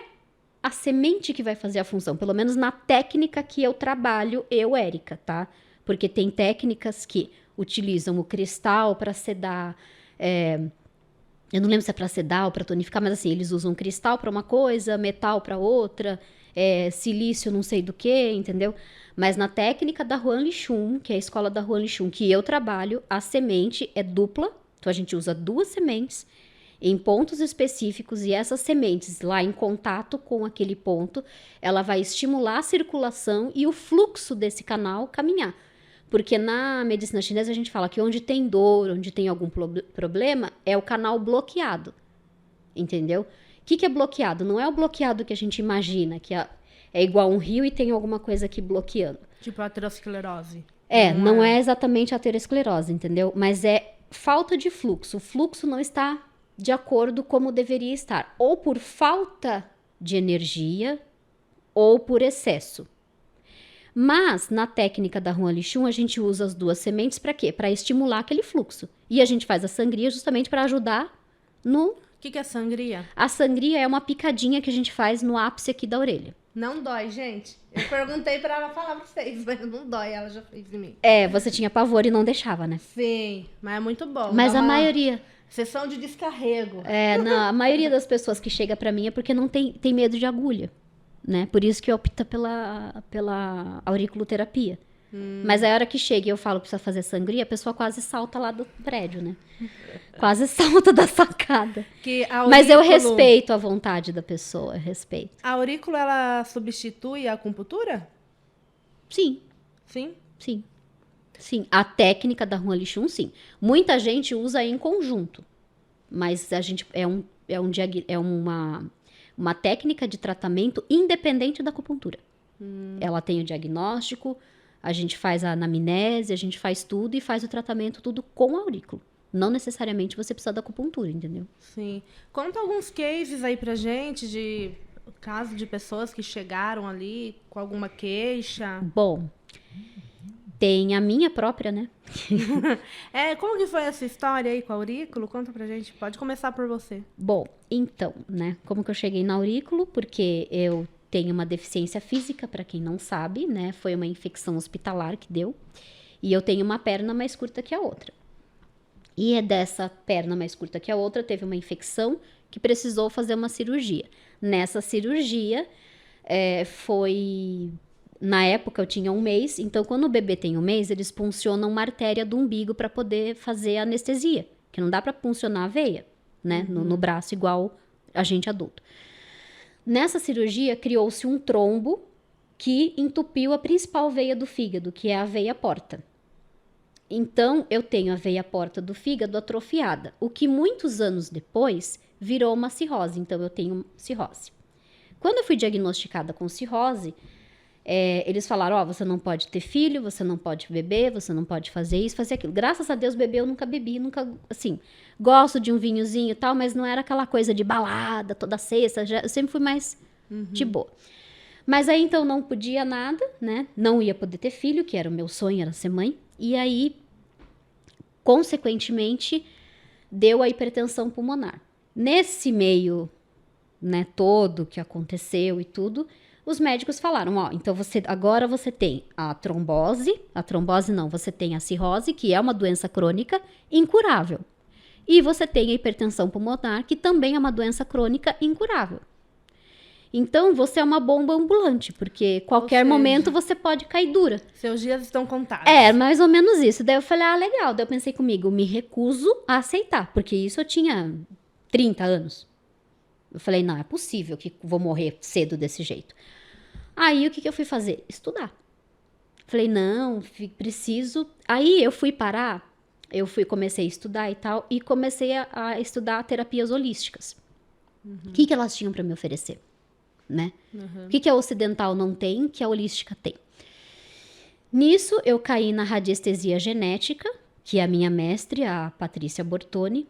a semente que vai fazer a função, pelo menos na técnica que eu trabalho, Érica, tá? Porque tem técnicas que utilizam o cristal para sedar, eu não lembro se é para sedar ou para tonificar, mas assim, eles usam cristal para uma coisa, metal para outra, silício não sei do que, entendeu? Mas na técnica da Huan Lixun, que é a escola da Huan Lixun que eu trabalho, a semente é dupla, então a gente usa 2 sementes em pontos específicos e essas sementes lá em contato com aquele ponto, ela vai estimular a circulação e o fluxo desse canal caminhar. Porque na medicina chinesa a gente fala que onde tem dor, onde tem algum problema, é o canal bloqueado. Entendeu? O que é bloqueado? Não é o bloqueado que a gente imagina, que é igual um rio e tem alguma coisa aqui bloqueando. Tipo a aterosclerose. Não é exatamente a aterosclerose, entendeu? Mas é falta de fluxo. O fluxo não está de acordo como deveria estar. Ou por falta de energia, ou por excesso. Mas, na técnica da Huan Lixun, a gente usa as 2 sementes para quê? Para estimular aquele fluxo. E a gente faz a sangria justamente para ajudar no... O que é sangria? A sangria é uma picadinha que a gente faz no ápice aqui da orelha. Não dói, gente. Eu perguntei para ela falar pra vocês, mas não dói, ela já fez em mim. Você tinha pavor e não deixava, né? Sim, mas é muito bom. Mas a maioria... Sessão de descarrego. A maioria das pessoas que chega para mim é porque não tem medo de agulha. Né? Por isso que opta pela auriculoterapia. Mas a hora que chega e eu falo que precisa fazer sangria, a pessoa quase salta lá do prédio, né? Quase salta da sacada. Mas eu respeito a vontade da pessoa, respeito. A aurícula, ela substitui a acupuntura? Sim. Sim? Sim. Sim. A técnica da Huan Lixun, sim. Muita gente usa em conjunto. Mas a gente uma técnica de tratamento independente da acupuntura. Ela tem o diagnóstico, a gente faz a anamnese, a gente faz tudo e faz o tratamento tudo com aurículo. Não necessariamente você precisa da acupuntura, entendeu? Sim. Conta alguns cases aí pra gente de casos de pessoas que chegaram ali com alguma queixa. Bom, Tem a minha própria, né? Como que foi essa história aí com a Aurículo? Conta pra gente. Pode começar por você. Bom, então, né? Como que eu cheguei na Aurículo? Porque eu tenho uma deficiência física, para quem não sabe, né? Foi uma infecção hospitalar que deu. E eu tenho uma perna mais curta que a outra. E é dessa perna mais curta que a outra, teve uma infecção que precisou fazer uma cirurgia. Nessa cirurgia, foi... Na época eu tinha 1 mês, então quando o bebê tem 1 mês, eles puncionam uma artéria do umbigo para poder fazer a anestesia, que não dá para puncionar a veia, né, no braço igual a gente adulto. Nessa cirurgia criou-se um trombo que entupiu a principal veia do fígado, que é a veia porta. Então eu tenho a veia porta do fígado atrofiada, o que muitos anos depois virou uma cirrose, então eu tenho cirrose. Quando eu fui diagnosticada com cirrose, eles falaram, você não pode ter filho, você não pode beber, você não pode fazer isso, fazer aquilo. Graças a Deus, beber eu nunca bebi, nunca, assim, gosto de um vinhozinho e tal, mas não era aquela coisa de balada toda sexta, eu sempre fui mais de boa. Mas aí, então, não podia nada, né? Não ia poder ter filho, que era o meu sonho, era ser mãe. E aí, consequentemente, deu a hipertensão pulmonar. Nesse meio, né, todo que aconteceu e tudo, os médicos falaram, então agora você tem a trombose não, você tem a cirrose, que é uma doença crônica incurável. E você tem a hipertensão pulmonar, que também é uma doença crônica incurável. Então, você é uma bomba ambulante, porque qualquer momento você pode cair dura. Seus dias estão contados. Mais ou menos isso. Daí eu falei, legal. Daí eu pensei comigo, me recuso a aceitar, porque isso eu tinha 30 anos. Eu falei, não, é possível que vou morrer cedo desse jeito. Aí, o que eu fui fazer? Estudar. Falei, não, preciso... Aí, eu fui parar, comecei a estudar e tal, e comecei a estudar terapias holísticas. O que elas tinham para me oferecer, né? O que a ocidental não tem, que a holística tem. Nisso, eu caí na radiestesia genética, que é a minha mestre, a Patrícia Bortoni.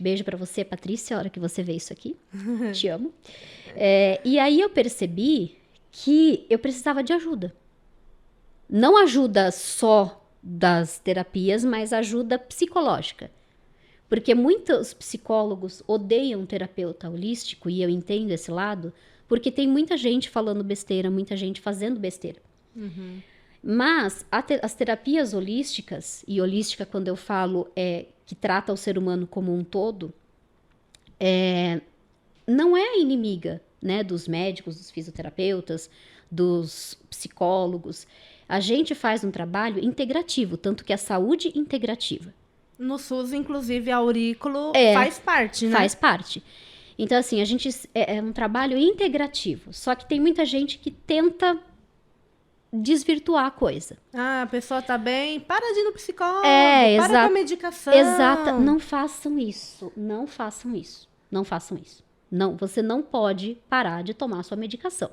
Beijo para você, Patrícia, a hora que você vê isso aqui. Te amo. E aí, eu percebi que eu precisava de ajuda. Não ajuda só das terapias, mas ajuda psicológica. Porque muitos psicólogos odeiam um terapeuta holístico, e eu entendo esse lado, porque tem muita gente falando besteira, muita gente fazendo besteira. Mas as terapias holísticas, e holística quando eu falo que trata o ser humano como um todo, não é inimiga, né, dos médicos, dos fisioterapeutas, dos psicólogos. A gente faz um trabalho integrativo, tanto que é saúde integrativa. No SUS, inclusive, a Aurículo faz parte, né? Faz parte. Então, assim, a gente é um trabalho integrativo, só que tem muita gente que tenta desvirtuar a coisa. A pessoa tá bem, para de ir no psicólogo, para com a medicação. Exato, não façam isso, não façam isso, não façam isso. Não, você não pode parar de tomar a sua medicação.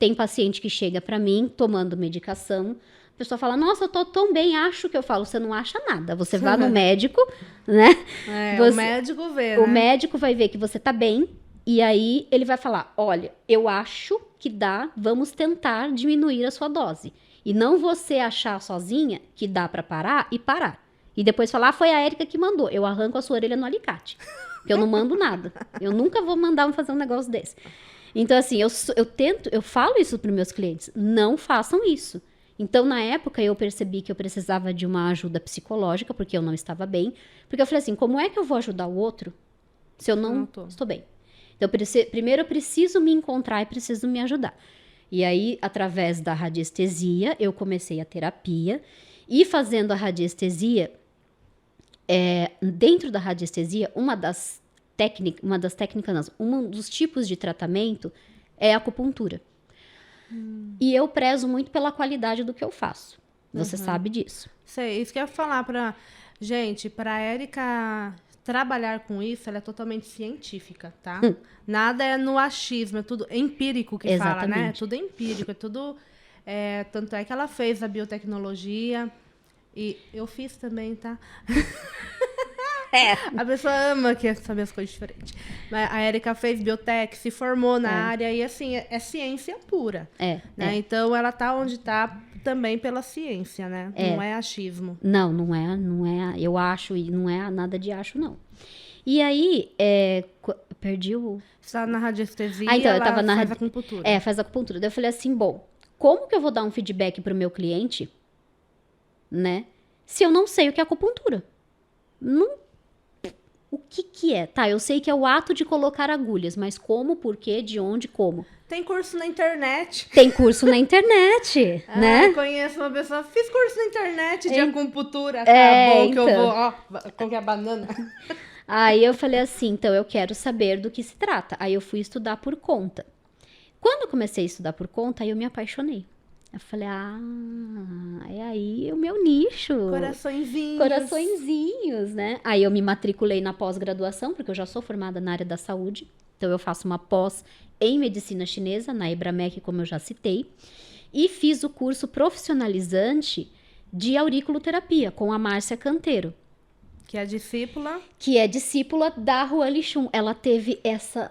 Tem paciente que chega para mim tomando medicação, a pessoa fala, nossa, eu tô tão bem, acho que eu falo, você não acha nada. Você vai no médico, né? O médico vê, O médico vai ver que você tá bem, e aí ele vai falar, olha, eu acho que dá, vamos tentar diminuir a sua dose. E não você achar sozinha que dá para parar e parar. E depois falar, foi a Érica que mandou, eu arranco a sua orelha no alicate. Porque eu não mando nada. Eu nunca vou mandar fazer um negócio desse. Então, assim, eu falo isso para os meus clientes. Não façam isso. Então, na época, eu percebi que eu precisava de uma ajuda psicológica, porque eu não estava bem. Porque eu falei assim, como é que eu vou ajudar o outro se eu não estou bem? Então, primeiro eu preciso me encontrar e preciso me ajudar. E aí, através da radiestesia, eu comecei a terapia. E fazendo a radiestesia... dentro da radiestesia, um dos tipos de tratamento é a acupuntura. E eu prezo muito pela qualidade do que eu faço. Você sabe disso. Sei, isso que eu ia falar pra Érica trabalhar com isso, ela é totalmente científica, tá? Nada é no achismo, é tudo empírico que fala, né? É tudo empírico, é tudo... tanto é que ela fez a biotecnologia... E eu fiz também, tá? A pessoa ama que saber as coisas diferentes. Mas a Érica fez biotech, se formou na área e, assim, é ciência pura. Né? Então, ela tá onde tá também pela ciência, né? Não é achismo. Não é. Eu acho, e não é nada de acho, não. E aí, perdi o... Você tá na radiestesia, então, eu tava faz acupuntura. Faz acupuntura. Daí eu falei assim, bom, como que eu vou dar um feedback pro meu cliente, né? Se eu não sei o que é acupuntura. O que é? Tá, eu sei que é o ato de colocar agulhas, mas como, por quê, de onde, como? Tem curso na internet. Tem curso na internet, né? Eu conheço uma pessoa, fiz curso na internet de acupuntura. Tá bom, que eu vou, ó, como que é a banana? Aí eu falei assim, então eu quero saber do que se trata. Aí eu fui estudar por conta. Quando eu comecei a estudar por conta, aí eu me apaixonei. Eu falei, é aí o meu nicho. Coraçõezinhos, né? Aí eu me matriculei na pós-graduação, porque eu já sou formada na área da saúde. Então eu faço uma pós em medicina chinesa, na Ebramec, como eu já citei. E fiz o curso profissionalizante de auriculoterapia com a Márcia Canteiro. Que é discípula? Que é discípula da Ruan Lixum. Ela teve essa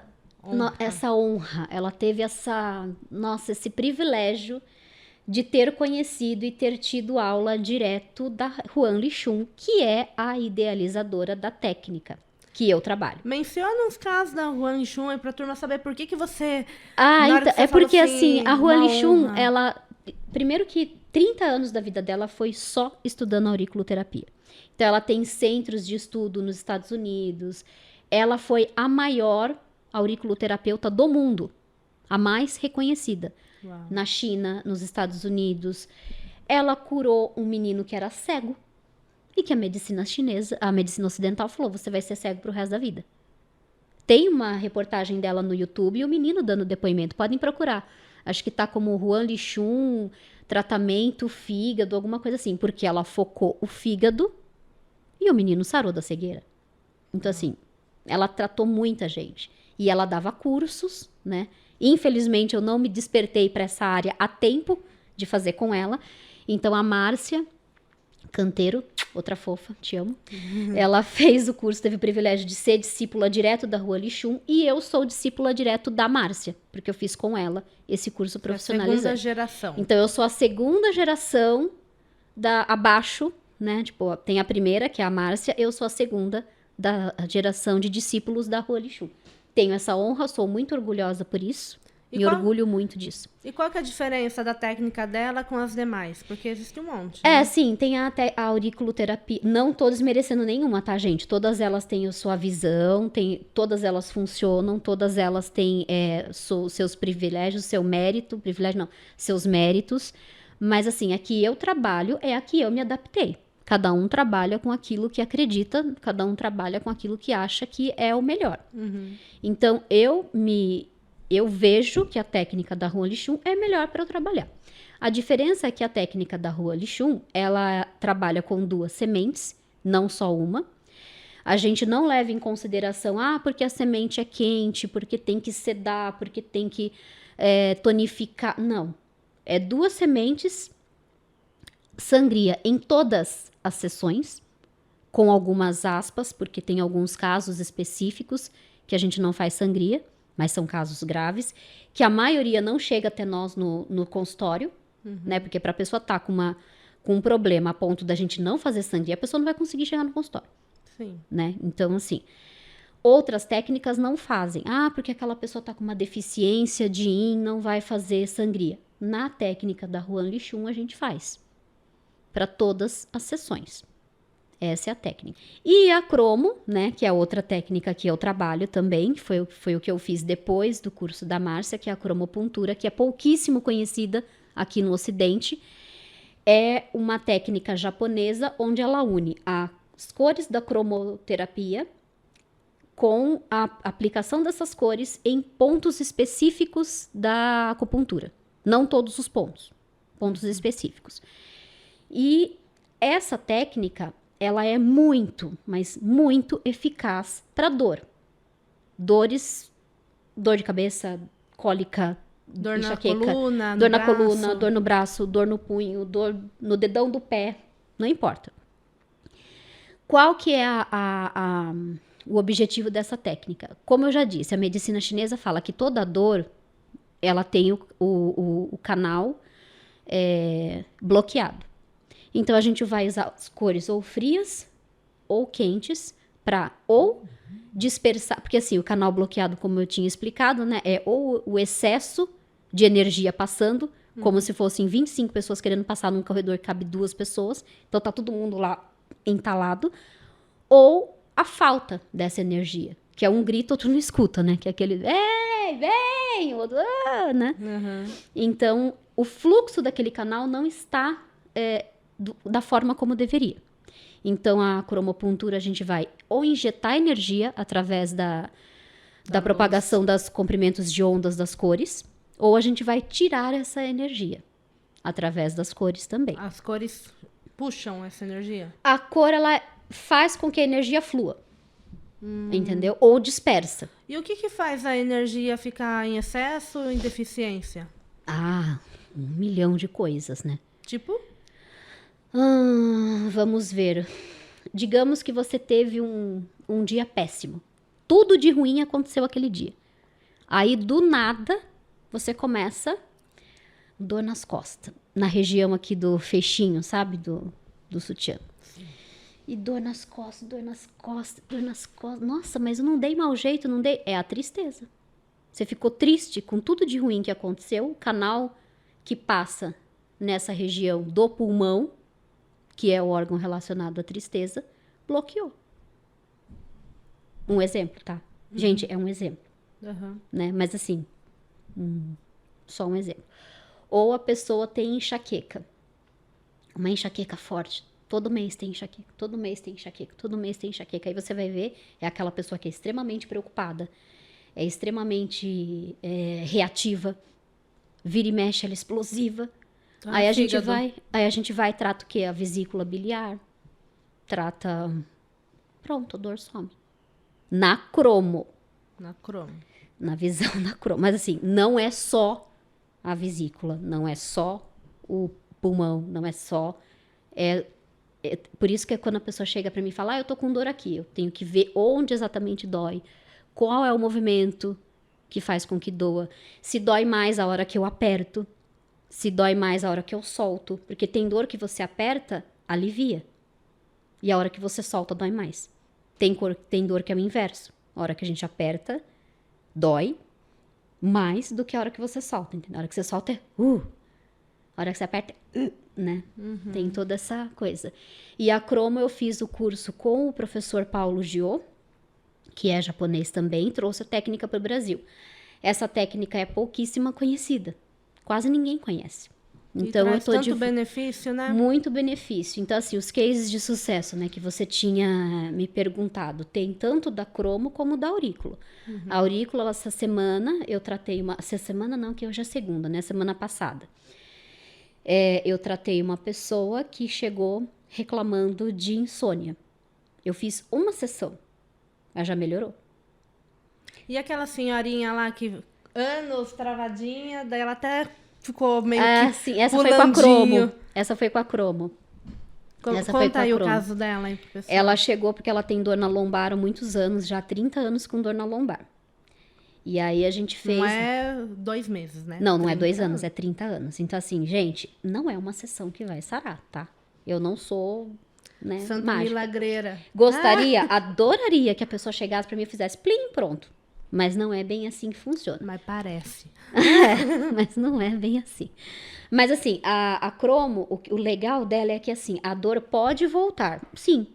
honra. Ela teve esse privilégio de ter conhecido e ter tido aula direto da Ruan Lixum, que é a idealizadora da técnica que eu trabalho. Menciona uns casos da Ruan Lixum para a turma saber por que você... então, é porque assim, a Ruan Lixum, ela... Primeiro que 30 anos da vida dela foi só estudando auriculoterapia. Então, ela tem centros de estudo nos Estados Unidos. Ela foi a maior auriculoterapeuta do mundo, a mais reconhecida. Uau. Na China, nos Estados Unidos. Ela curou um menino que era cego e que a medicina chinesa, a medicina ocidental falou, você vai ser cego pro resto da vida. Tem uma reportagem dela no YouTube e o menino dando depoimento. Podem procurar. Acho que tá como Ruan Lixum, tratamento, fígado, alguma coisa assim. Porque ela focou o fígado e o menino sarou da cegueira. Então, assim, ela tratou muita gente. E ela dava cursos, né? Infelizmente, eu não me despertei para essa área a tempo de fazer com ela. Então, a Márcia Canteiro, outra fofa, te amo. Ela fez o curso, teve o privilégio de ser discípula direto da Ruan Lixum. E eu sou discípula direto da Márcia, porque eu fiz com ela esse curso profissionalizante. Segunda geração. Então, eu sou a segunda geração abaixo, né? Tipo, tem a primeira, que é a Márcia. Eu sou a segunda da geração de discípulos da Ruan Lixum. Tenho essa honra, sou muito orgulhosa por isso. Me orgulho muito disso. E qual que é a diferença da técnica dela com as demais? Porque existe um monte. Né? Sim, tem a auriculoterapia. Não tô desmerecendo nenhuma, tá, gente? Todas elas têm a sua visão, todas elas funcionam, todas elas têm seus privilégios, seu mérito. Privilégio não, seus méritos. Mas, assim, a que eu trabalho é a que eu me adaptei. Cada um trabalha com aquilo que acredita, cada um trabalha com aquilo que acha que é o melhor. Uhum. Então, eu vejo que a técnica da Ruan Lixum é melhor para eu trabalhar. A diferença é que a técnica da Ruan Lixum, ela trabalha com 2 sementes, não só uma. A gente não leva em consideração, porque a semente é quente, porque tem que sedar, porque tem que tonificar. Não. É 2 sementes, sangria em todas as sessões, com algumas aspas, porque tem alguns casos específicos que a gente não faz sangria, mas são casos graves, que a maioria não chega até nós no consultório, né? Porque para a pessoa estar com um problema a ponto da gente não fazer sangria, a pessoa não vai conseguir chegar no consultório. Sim. Né? Então, assim, outras técnicas não fazem. Porque aquela pessoa está com uma deficiência de yin, não vai fazer sangria. Na técnica da Ruan Lixum, a gente faz. Para todas as sessões. Essa é a técnica. E a cromo, né, que é outra técnica que eu trabalho também, que foi o que eu fiz depois do curso da Márcia, que é a cromopuntura, que é pouquíssimo conhecida aqui no Ocidente. É uma técnica japonesa onde ela une as cores da cromoterapia com a aplicação dessas cores em pontos específicos da acupuntura. Não todos os pontos específicos. E essa técnica, ela é muito, mas muito eficaz para dor. Dor de cabeça, cólica, dor enxaqueca, na coluna, dor na coluna, dor no braço, dor no punho, dor no dedão do pé, não importa. Qual que é o objetivo dessa técnica? Como eu já disse, a medicina chinesa fala que toda dor, ela tem o canal bloqueado. Então, a gente vai usar as cores ou frias ou quentes para ou dispersar, porque assim, o canal bloqueado, como eu tinha explicado, né, é ou o excesso de energia passando, como se fossem 25 pessoas querendo passar num corredor que cabe 2 pessoas, então tá todo mundo lá entalado, ou a falta dessa energia, que é um grito, outro não escuta, né, que é aquele, vem, outro, né? Então, o fluxo daquele canal não está da forma como deveria. Então, a cromopuntura, a gente vai ou injetar energia através da propagação dos comprimentos de ondas das cores, ou a gente vai tirar essa energia através das cores também. As cores puxam essa energia? A cor, ela faz com que a energia flua, entendeu? Ou dispersa. E o que faz a energia ficar em excesso ou em deficiência? 1 milhão de coisas, né? Tipo? Vamos ver. Digamos que você teve um dia péssimo. Tudo de ruim aconteceu aquele dia. Aí, do nada, você começa dor nas costas. Na região aqui do fechinho, sabe? Do sutiã. Sim. E dor nas costas, dor nas costas, dor nas costas. Nossa, mas eu não dei mau jeito, não dei... É a tristeza. Você ficou triste com tudo de ruim que aconteceu. O canal que passa nessa região do pulmão, que é o órgão relacionado à tristeza, bloqueou. Um exemplo, tá? Gente, é um exemplo. Né? Mas assim, só um exemplo. Ou a pessoa tem enxaqueca. Uma enxaqueca forte. Todo mês tem enxaqueca, todo mês tem enxaqueca, todo mês tem enxaqueca. Aí você vai ver, é aquela pessoa que é extremamente preocupada, é extremamente reativa, vira e mexe, ela é explosiva. Aí a gente vai e trata o quê? A vesícula biliar. Trata... Pronto, a dor some. Na cromo. Na visão da cromo. Mas assim, não é só a vesícula, não é só o pulmão, não é só... por isso que quando a pessoa chega pra mim e fala, eu tô com dor aqui, eu tenho que ver onde exatamente dói, qual é o movimento que faz com que doa, se dói mais a hora que eu aperto, se dói mais a hora que eu solto, porque tem dor que você aperta, alivia, e a hora que você solta dói mais. Tem dor que é o inverso, a hora que a gente aperta, dói mais do que a hora que você solta, entendeu? A hora que você solta é a hora que você aperta né? Tem toda essa coisa. E a cromo eu fiz o curso com o professor Paulo Gio, que é japonês também, trouxe a técnica para o Brasil. Essa técnica é pouquíssima conhecida. Quase ninguém conhece. Então, eu tô tanto benefício, né? Muito benefício. Então, assim, os cases de sucesso, né, que você tinha me perguntado, tem tanto da cromo como da aurícula. A aurícula, essa semana, eu tratei essa semana não, que hoje é segunda, né? Semana passada. Eu tratei uma pessoa que chegou reclamando de insônia. Eu fiz uma sessão, mas já melhorou. E aquela senhorinha lá que anos travadinha, daí ela até ficou meio que sim, essa foi com a cromo. Essa foi com a cromo. Conta aí o caso dela, hein, pessoal. Ela chegou porque ela tem dor na lombar há muitos anos, já há 30 anos com dor na lombar. E aí a gente fez... Não é 2 meses, né? Não é 2 anos, é 30 anos. Então, assim, gente, não é uma sessão que vai sarar, tá? Eu não sou, né, Santa mágica. Milagreira. Adoraria que a pessoa chegasse pra mim e fizesse plim, pronto. Mas não é bem assim que funciona. Mas parece. Mas não é bem assim. Mas assim, a cromo, o legal dela é que assim, a dor pode voltar. Sim,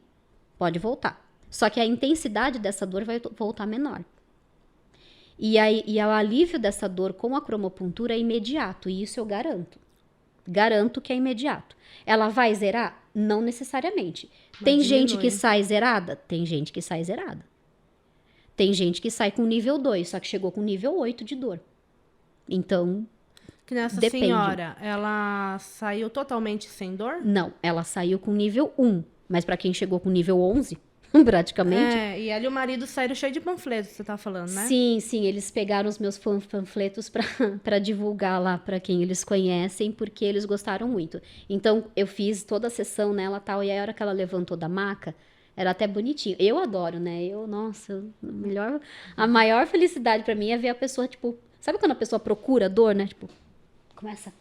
pode voltar. Só que a intensidade dessa dor vai voltar menor. E o alívio dessa dor com a cromopuntura é imediato, e isso eu garanto. Garanto que é imediato. Ela vai zerar? Não necessariamente. Tem gente que sai zerada? Tem gente que sai zerada. Tem gente que sai com nível 2, só que chegou com nível 8 de dor. Então, que nessa depende. Senhora, ela saiu totalmente sem dor? Não, ela saiu com nível 1. Mas para quem chegou com nível 11, praticamente... E ela e o marido saíram cheio de panfletos, você tá falando, né? Sim, eles pegaram os meus panfletos para divulgar lá para quem eles conhecem, porque eles gostaram muito. Então, eu fiz toda a sessão nela e tal, e aí a hora que ela levantou da maca, Era até bonitinho. Eu adoro, né? Nossa, a maior felicidade pra mim é ver a pessoa, tipo... Sabe quando a pessoa procura dor, né? Tipo, começa,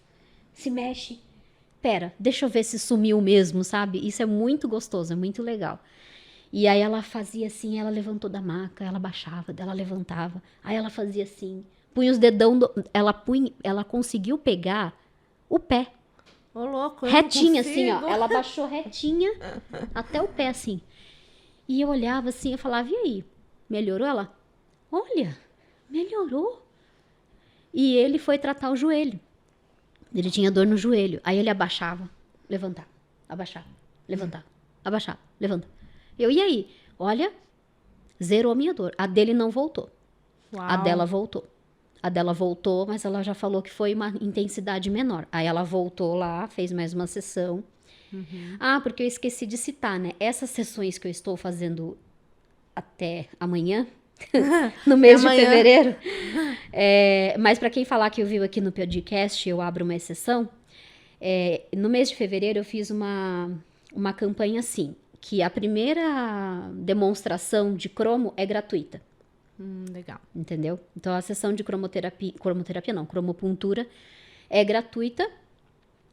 se mexe. Pera, deixa eu ver se sumiu mesmo, sabe? Isso é muito gostoso, é muito legal. E aí ela fazia assim, ela levantou da maca, ela baixava, ela levantava. Aí ela fazia assim, punha os dedão, ela conseguiu pegar o pé. Ô, louco, eu retinha, não assim, ó. consigo. Ela baixou retinha até o pé, assim. E eu olhava assim, eu falava, e aí? Melhorou? Ela, olha, melhorou. E ele foi tratar o joelho. Ele tinha dor no joelho. Aí ele abaixava, levantava, abaixava, levantava, abaixava, levantava. E aí? Olha, zerou a minha dor. A dele não voltou. Uau. A dela voltou. A dela voltou, mas ela já falou que foi uma intensidade menor. Aí ela voltou lá, fez mais uma sessão. Ah, porque eu esqueci de citar, né? Essas sessões que eu estou fazendo até amanhã, no mês de fevereiro. Mas para quem falar que eu vivo aqui no podcast, eu abro uma exceção. No mês de fevereiro eu fiz uma campanha assim, que a primeira demonstração de cromo é gratuita. Legal. Entendeu? Então a sessão de cromopuntura é gratuita.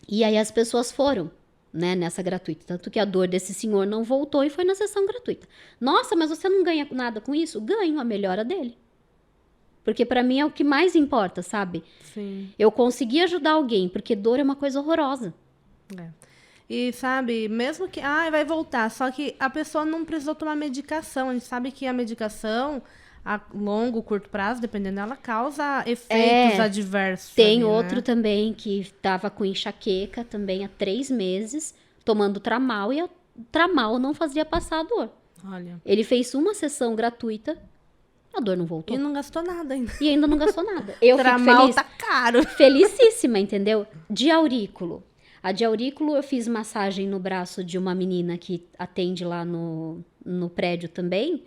E aí as pessoas foram, né, nessa gratuita. Tanto que a dor desse senhor não voltou e foi na sessão gratuita. Nossa, mas você não ganha nada com isso? Ganho a melhora dele. Porque pra mim é o que mais importa, sabe? Sim. Eu consegui ajudar alguém, porque dor é uma coisa horrorosa. E sabe, mesmo que... vai voltar. Só que a pessoa não precisou tomar medicação. A gente sabe que a medicação, a longo, curto prazo, dependendo dela, causa efeitos adversos. Tem ali, outro né? também que estava com enxaqueca também há 3 meses, tomando Tramal, e o Tramal não fazia passar a dor. Olha. Ele fez uma sessão gratuita, a dor não voltou. E não gastou nada ainda. E ainda não gastou nada. Eu fico Tramal feliz. tá caro. Felicíssima, entendeu? De aurículo. A de aurículo eu fiz massagem no braço de uma menina que atende lá no prédio também.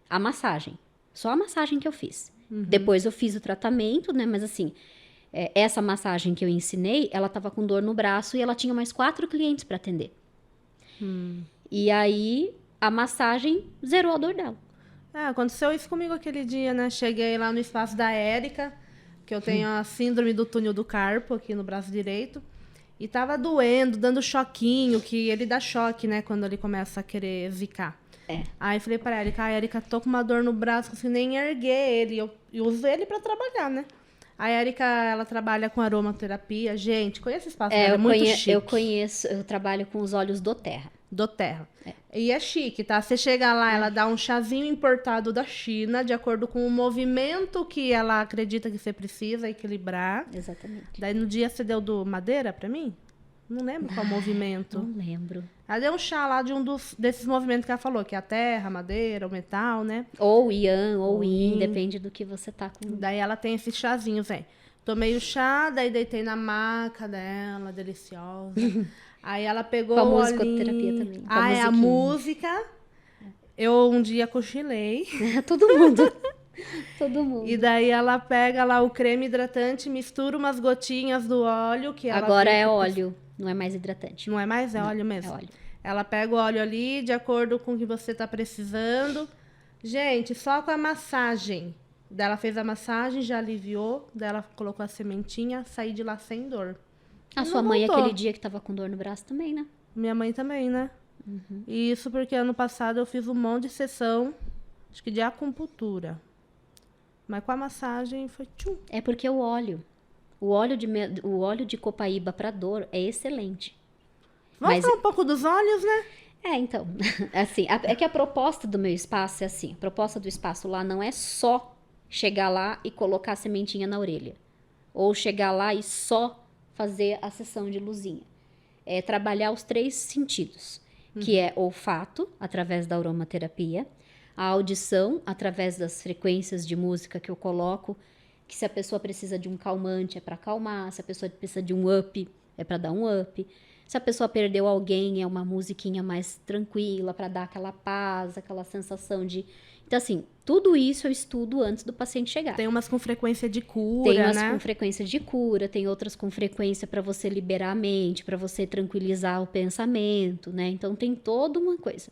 A massagem. Só a massagem que eu fiz. Depois eu fiz o tratamento, né? Mas assim, essa massagem que eu ensinei, ela tava com dor no braço e ela tinha mais 4 clientes para atender. E aí, a massagem zerou a dor dela. Aconteceu isso comigo aquele dia, né? Cheguei lá no espaço da Érica, que eu tenho a síndrome do túnel do carpo aqui no braço direito. E tava doendo, dando choquinho, que ele dá choque, né? Quando ele começa a querer zicar. Aí falei pra Érica, Érica, tô com uma dor no braço, não consigo nem erguer ele. Eu uso ele pra trabalhar, né? A Érica, ela trabalha com aromaterapia. Gente, conhece o espaço dela? É muito chique. Eu conheço, eu trabalho com os óleos do Terra. Do Terra. E é chique, tá? Você chega lá, ela dá um chazinho importado da China, de acordo com o movimento que ela acredita que você precisa equilibrar. Exatamente. Daí no dia você deu do madeira pra mim? Não lembro qual movimento. Não lembro. Ela deu um chá lá de desses movimentos que ela falou, que é a terra, a madeira, o metal, né? Ou Yang, ou Yin, depende do que você tá com. Daí ela tem esses chazinhos, velho. Tomei o chá, daí deitei na maca dela, deliciosa. Aí ela pegou com a o musicoterapia olhinho. também. É a música. Eu um dia cochilei. Todo mundo. Todo mundo. E daí ela pega lá o creme hidratante, mistura umas gotinhas do óleo que ela Agora vê é que- óleo, não é mais hidratante. Não é mais? É óleo mesmo. É óleo. Ela pega o óleo ali de acordo com o que você tá precisando. Gente, só com a massagem. Daí ela fez a massagem, já aliviou. Daí ela colocou a sementinha, saí de lá sem dor. A E sua não mãe, voltou. aquele dia que tava com dor no braço também, né? Minha mãe também, né? E isso porque ano passado eu fiz um monte de sessão, acho que de acupuntura. Mas com a massagem foi tchum. É porque o óleo de copaíba para dor é excelente. Vamos Mas- falar um pouco dos olhos, né? Então, assim, é que a proposta do meu espaço é assim, a proposta do espaço lá não é só chegar lá e colocar a sementinha na orelha, ou chegar lá e só fazer a sessão de luzinha. É trabalhar os 3 sentidos, que é olfato, através da aromaterapia, a audição, através das frequências de música que eu coloco, que se a pessoa precisa de um calmante é para acalmar, se a pessoa precisa de um up é para dar um up, se a pessoa perdeu alguém é uma musiquinha mais tranquila para dar aquela paz, aquela sensação de... Então, assim, tudo isso eu estudo antes do paciente chegar. Tem umas com frequência de cura, Tem umas né? com frequência de cura, tem outras com frequência para você liberar a mente, para você tranquilizar o pensamento, né? Então tem toda uma coisa.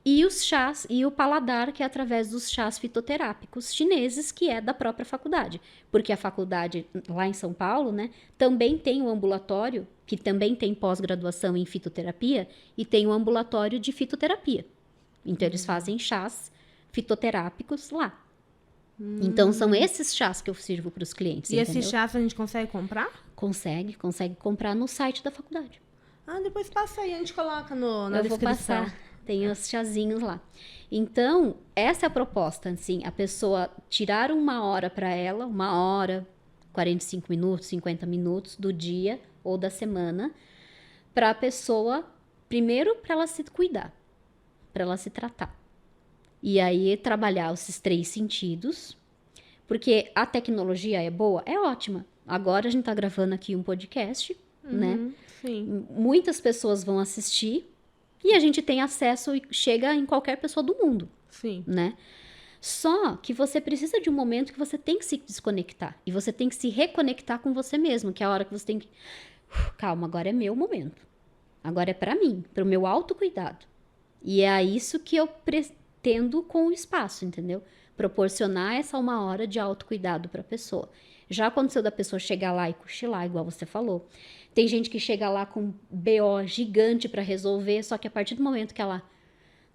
E os chás, e o paladar, que é através dos chás fitoterápicos chineses, que é da própria faculdade. Porque a faculdade, lá em São Paulo, né, também tem um ambulatório, que também tem pós-graduação em fitoterapia, e tem um ambulatório de fitoterapia. Então, eles fazem chás fitoterápicos lá. Então, são esses chás que eu sirvo para os clientes, E entendeu? esses chás a gente consegue comprar? Consegue comprar no site da faculdade. Depois passa aí, a gente coloca na Eu vou descrição. passar, tem os chazinhos lá. Então, essa é a proposta, assim, a pessoa tirar uma hora para ela, 1 hora, 45 minutos, 50 minutos do dia ou da semana, para a pessoa, primeiro, para ela se cuidar, para ela se tratar. E aí, trabalhar esses 3 sentidos, porque a tecnologia é boa, é ótima. Agora a gente tá gravando aqui um podcast, né? Sim. Muitas pessoas vão assistir e a gente tem acesso e chega em qualquer pessoa do mundo, Sim. né? Só que você precisa de um momento que você tem que se desconectar. E você tem que se reconectar com você mesmo, que é a hora que você tem que... Calma, agora é meu momento. Agora é pra mim, pro meu autocuidado. E é isso que eu pretendo com o espaço, entendeu? Proporcionar essa 1 hora de autocuidado pra pessoa. Já aconteceu da pessoa chegar lá e cochilar, igual você falou. Tem gente que chega lá com um BO gigante pra resolver, só que a partir do momento que ela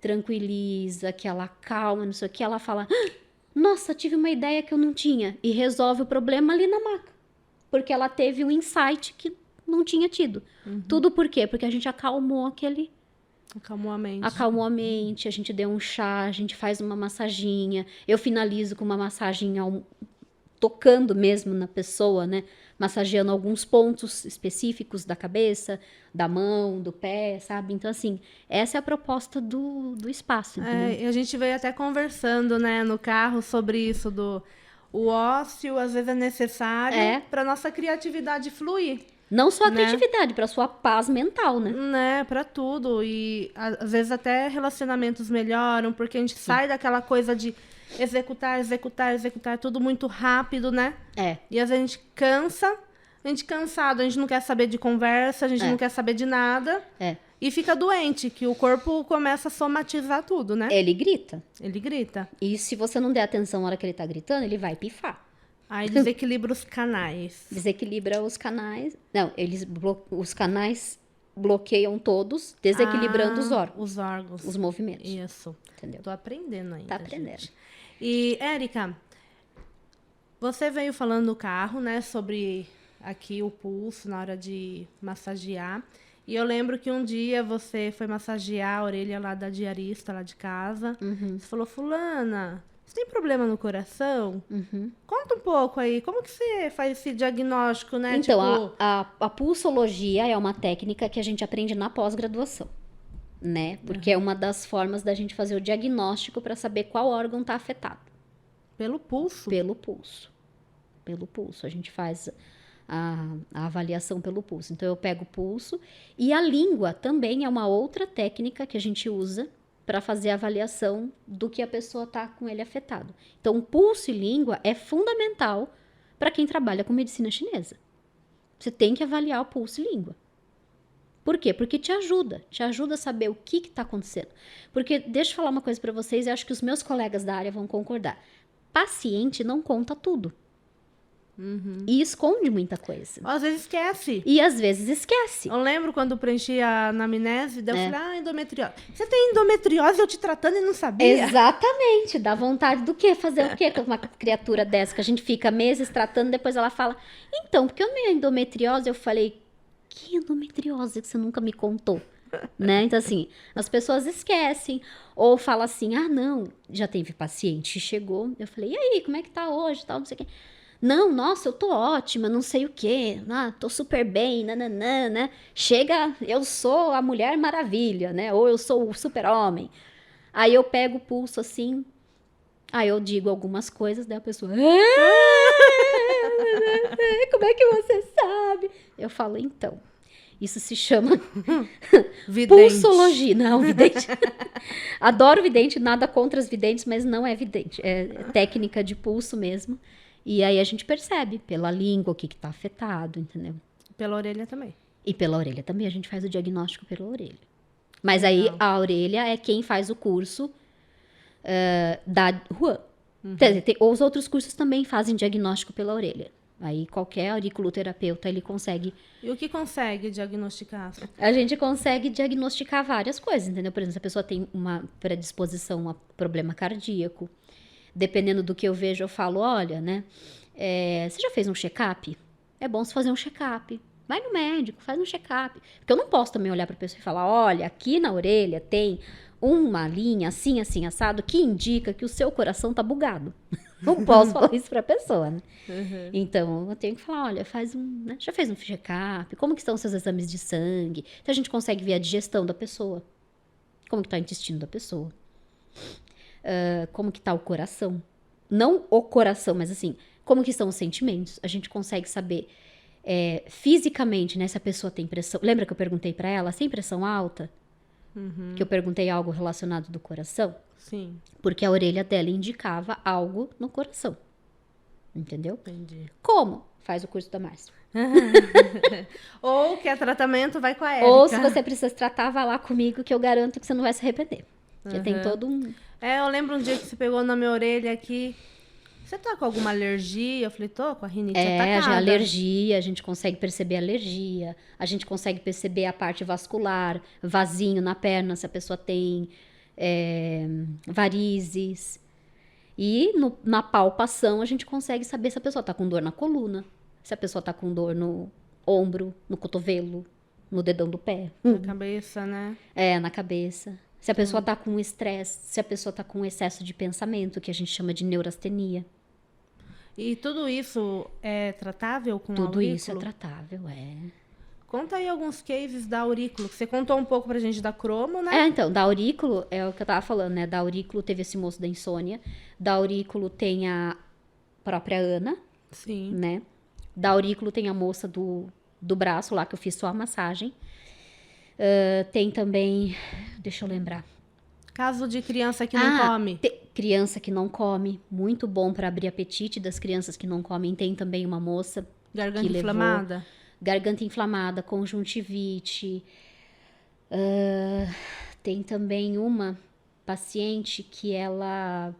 tranquiliza, que ela calma, não sei o que, ela fala, nossa, tive uma ideia que eu não tinha, e resolve o problema ali na maca. Porque ela teve um insight que não tinha tido. Tudo por quê? Porque a gente acalmou aquele... Acalmou a mente. Acalmou a mente, a gente deu um chá, a gente faz uma massaginha. Eu finalizo com uma massagem tocando mesmo na pessoa, né? Massageando alguns pontos específicos da cabeça, da mão, do pé, sabe? Então, assim, essa é a proposta do espaço, entendeu? E a gente veio até conversando, né, no carro sobre isso o ócio, às vezes é necessário para nossa criatividade fluir. Não só a né? criatividade, para sua paz mental, né? Né, pra tudo. E às vezes até relacionamentos melhoram, porque a gente sai daquela coisa de executar, tudo muito rápido, né? E às vezes a gente cansa, a gente cansado, a gente não quer saber de conversa, a gente não quer saber de nada. E fica doente, que o corpo começa a somatizar tudo, né? Ele grita. Ele grita. E se você não der atenção na hora que ele tá gritando, ele vai pifar. Aí desequilibra os canais. Desequilibra os canais. Não, os canais bloqueiam todos, desequilibrando os órgãos. Os órgãos. Os movimentos. Isso. Entendeu? Tô aprendendo ainda. Tá aprendendo. Gente. E, Érica, você veio falando no carro, né, sobre aqui o pulso na hora de massagear. E eu lembro que um dia você foi massagear a orelha lá da diarista, lá de casa. Você falou, fulana, você tem problema no coração? Conta um pouco aí, como que você faz esse diagnóstico, né? Então, tipo... a pulsologia é uma técnica que a gente aprende na pós-graduação, né? Porque é uma das formas da gente fazer o diagnóstico para saber qual órgão está afetado. Pelo pulso? Pelo pulso. Pelo pulso. A gente faz a avaliação pelo pulso. Então, eu pego o pulso. E a língua também é uma outra técnica que a gente usa para fazer a avaliação do que a pessoa está com ele afetado. Então, pulso e língua é fundamental para quem trabalha com medicina chinesa. Você tem que avaliar o pulso e língua. Por quê? Porque te ajuda a saber o que está acontecendo. Porque, deixa eu falar uma coisa para vocês, e acho que os meus colegas da área vão concordar. Paciente não conta tudo. E esconde muita coisa. Às vezes esquece. E às vezes esquece. Eu lembro quando preenchi a anamnese, daí eu falei, endometriose. Você tem endometriose, eu te tratando e não sabia? Exatamente. Dá vontade do quê? Fazer o quê com uma criatura dessa que a gente fica meses tratando, depois ela fala, então, porque eu tenho endometriose, eu falei, que endometriose que você nunca me contou? Né? Então, assim, as pessoas esquecem. Ou fala assim, não, já teve paciente, chegou. Eu falei, e aí, como é que tá hoje? Tal, não sei o quê. Não, nossa, eu tô ótima, não sei o quê, tô super bem, nananã, né? Chega, eu sou a Mulher Maravilha, né? Ou eu sou o super-homem. Aí eu pego o pulso assim, aí eu digo algumas coisas, daí a pessoa... Como é que você sabe? Eu falo, então, isso se chama pulsologia. Não, vidente. Adoro vidente, nada contra as videntes, mas não é vidente. É técnica de pulso mesmo. E aí a gente percebe pela língua o que está afetado, entendeu? Pela orelha também. E pela orelha também, a gente faz o diagnóstico pela orelha. Mas aí a orelha é quem faz o curso da Juan. Os outros cursos também fazem diagnóstico pela orelha. Aí qualquer auriculoterapeuta, ele consegue... E o que consegue diagnosticar? A gente consegue diagnosticar várias coisas, entendeu? Por exemplo, se a pessoa tem uma predisposição a problema cardíaco, dependendo do que eu vejo, eu falo, olha, né? Você já fez um check-up? É bom você fazer um check-up. Vai no médico, faz um check-up. Porque eu não posso também olhar para a pessoa e falar, olha, aqui na orelha tem uma linha assim, assim, assado, que indica que o seu coração tá bugado. Não posso falar isso pra pessoa, né? Então, eu tenho que falar, olha, né? Já fez um check-up? Como que estão os seus exames de sangue? Então, a gente consegue ver a digestão da pessoa. Como que tá o intestino da pessoa. Como que tá o coração. Não o coração, mas assim, como que estão os sentimentos. A gente consegue saber fisicamente, né, se a pessoa tem pressão. Lembra que eu perguntei pra ela, tem pressão alta? Que eu perguntei algo relacionado do coração? Sim. Porque a orelha dela indicava algo no coração. Entendeu? Entendi. Como? Faz o curso da Márcia. Ou quer tratamento, vai com a Érica. Ou se você precisa tratar, vá lá comigo que eu garanto que você não vai se arrepender. Porque tem todo um... Eu lembro um dia que você pegou na minha orelha aqui. Você tá com alguma alergia? Eu falei, tô com a rinite atacada. Já alergia, a gente consegue perceber alergia, a gente consegue perceber a parte vascular, vasinho na perna, se a pessoa tem varizes. E na palpação a gente consegue saber se a pessoa tá com dor na coluna, se a pessoa tá com dor no ombro, no cotovelo, no dedão do pé. Na cabeça, né? Na cabeça. Se a pessoa tá com estresse, se a pessoa tá com excesso de pensamento, que a gente chama de neurastenia. E tudo isso é tratável com aurículo? Tudo isso é tratável, Conta aí alguns cases da aurículo. Você contou um pouco pra gente da cromo, né? Então, da aurículo, é o que eu tava falando, né? Da aurículo teve esse moço da insônia. Da aurículo tem a própria Ana. Sim. Né? Da aurículo tem a moça do braço lá, que eu fiz só a massagem. Tem também... Deixa eu lembrar. Caso de criança que não come. Criança que não come. Muito bom para abrir apetite das crianças que não comem. Tem também uma moça Garganta inflamada. Garganta inflamada, conjuntivite. Tem também uma paciente que ela...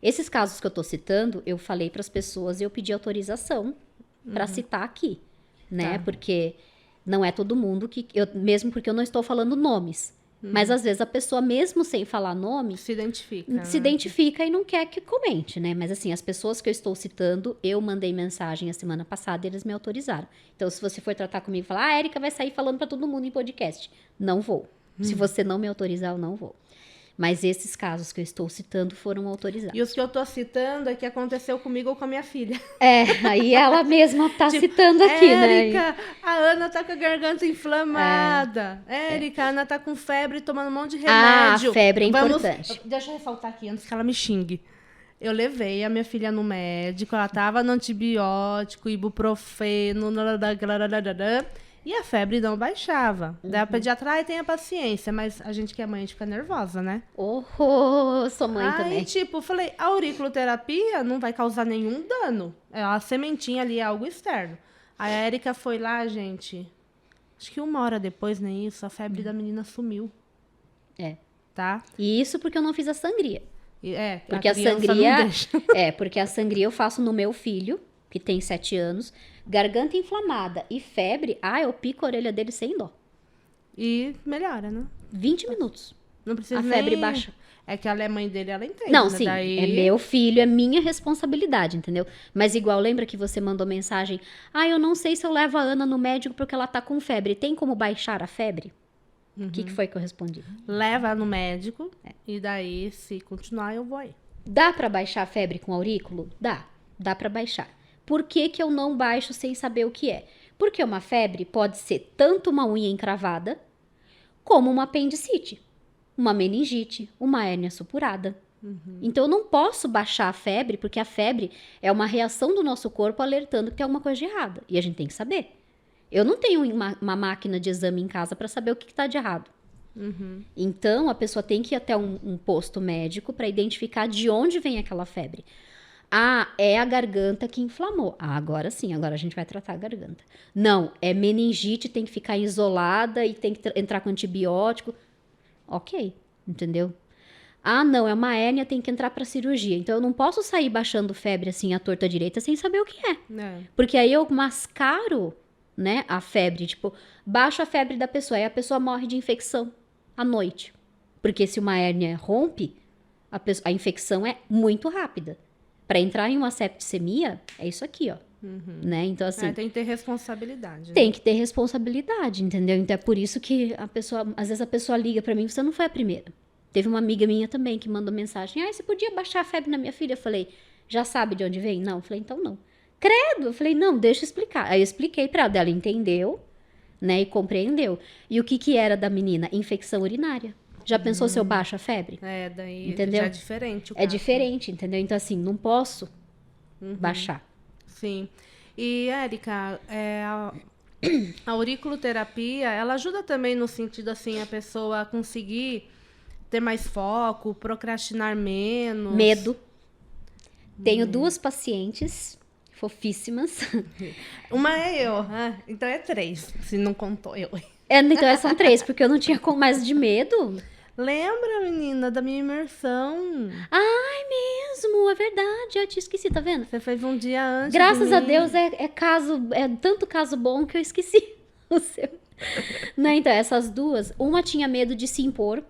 Esses casos que eu tô citando, eu falei para as pessoas e eu pedi autorização para citar aqui, né? Tá. Porque não é todo mundo que... mesmo porque eu não estou falando nomes. Mas às vezes a pessoa, mesmo sem falar nome... Se identifica. Se identifica e não quer que comente, né? Mas assim, as pessoas que eu estou citando, eu mandei mensagem a semana passada e eles me autorizaram. Então, se você for tratar comigo e falar, a Érica vai sair falando para todo mundo em podcast. Não vou. Se você não me autorizar, eu não vou. Mas esses casos que eu estou citando foram autorizados. E os que eu tô citando é que aconteceu comigo ou com a minha filha. Aí ela mesma tá citando aqui, Érica, né? a Ana tá com a garganta inflamada. Érica, a Ana tá com febre, tomando um monte de remédio. A febre é importante. Deixa eu ressaltar aqui, antes que ela me xingue. Eu levei a minha filha no médico, ela tava no antibiótico, ibuprofeno, e a febre não baixava. Daí a pediatra, tenha paciência, mas a gente que é mãe, a gente fica nervosa, né? Sou mãe também. Aí, tipo, falei, a auriculoterapia não vai causar nenhum dano. A sementinha ali é algo externo. Aí a Érica foi lá, gente, acho que 1 hora depois, nem isso, a febre da menina sumiu. Tá? E isso porque eu não fiz a sangria. Porque a criança sangria... não deixa. Porque a sangria eu faço no meu filho, que tem 7 anos, garganta inflamada e febre, eu pico a orelha dele sem dó. E melhora, né? 20 minutos. Não precisa A febre baixa. É que ela é mãe dele, ela entende, Não, né? sim, Daí... é meu filho, é minha responsabilidade, entendeu? Mas igual, lembra que você mandou mensagem, eu não sei se eu levo a Ana no médico porque ela tá com febre. Tem como baixar a febre? O que foi que eu respondi? Leva ela no médico e daí, se continuar, eu vou aí. Dá pra baixar a febre com aurículo? Dá pra baixar. Por que eu não baixo sem saber o que é? Porque uma febre pode ser tanto uma unha encravada, como uma apendicite, uma meningite, uma hérnia supurada. Então, eu não posso baixar a febre, porque a febre é uma reação do nosso corpo alertando que tem alguma coisa de errada. E a gente tem que saber. Eu não tenho uma máquina de exame em casa para saber o que está de errado. Então, a pessoa tem que ir até um posto médico para identificar de onde vem aquela febre. É a garganta que inflamou. Agora sim, agora a gente vai tratar a garganta. Não, é meningite, tem que ficar isolada e tem que entrar com antibiótico. Ok, entendeu? Ah, não, é uma hérnia, tem que entrar pra cirurgia. Então, eu não posso sair baixando febre assim, à torta direita, sem saber o que é. Porque aí eu mascaro, né, a febre. Tipo, baixo a febre da pessoa, aí a pessoa morre de infecção à noite. Porque se uma hérnia rompe, a infecção é muito rápida. Pra entrar em uma septicemia, é isso aqui, ó. Né? Então, assim... tem que ter responsabilidade. Tem que ter responsabilidade, entendeu? Então, é por isso que a pessoa... Às vezes a pessoa liga pra mim, você não foi a primeira. Teve uma amiga minha também que mandou mensagem. Você podia baixar a febre na minha filha? Eu falei, já sabe de onde vem? Não. Eu falei, então não. Credo! Eu falei, não, deixa eu explicar. Aí eu expliquei pra ela, ela entendeu, né, e compreendeu. E o que era da menina? Infecção urinária. Já pensou se eu baixo a febre? Daí entendeu? Já é diferente o caso. É diferente, entendeu? Então, assim, não posso baixar. Sim. E, Érica, a auriculoterapia, ela ajuda também no sentido, assim, a pessoa conseguir ter mais foco, procrastinar menos. Medo. Tenho 2 pacientes fofíssimas. Uma é eu, então é 3, se não contou eu. Então são 3, porque eu não tinha mais de medo. Lembra, menina, da minha imersão? Ai, mesmo, é verdade, eu tinha esqueci, tá vendo? Você fez um dia antes. Graças a Deus, é tanto caso bom que eu esqueci o seu. Né? Então, essas 2, uma tinha medo de se impor,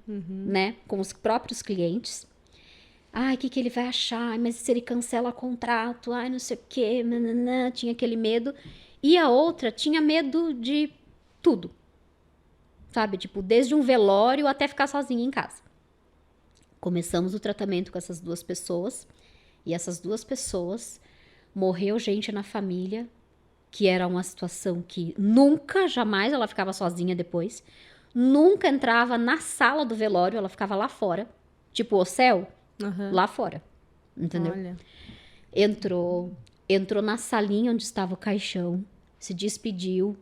né, com os próprios clientes. Ai, o que ele vai achar? Mas se ele cancela o contrato? Ai, não sei o quê. Nananã. Tinha aquele medo. E a outra tinha medo de tudo. Sabe? Tipo, desde um velório até ficar sozinha em casa. Começamos o tratamento com essas 2 pessoas. E essas 2 pessoas, morreu gente na família, que era uma situação que nunca, jamais ela ficava sozinha depois. Nunca entrava na sala do velório, ela ficava lá fora. Tipo, o céu, lá fora. Entendeu? Olha. Entrou na salinha onde estava o caixão, se despediu,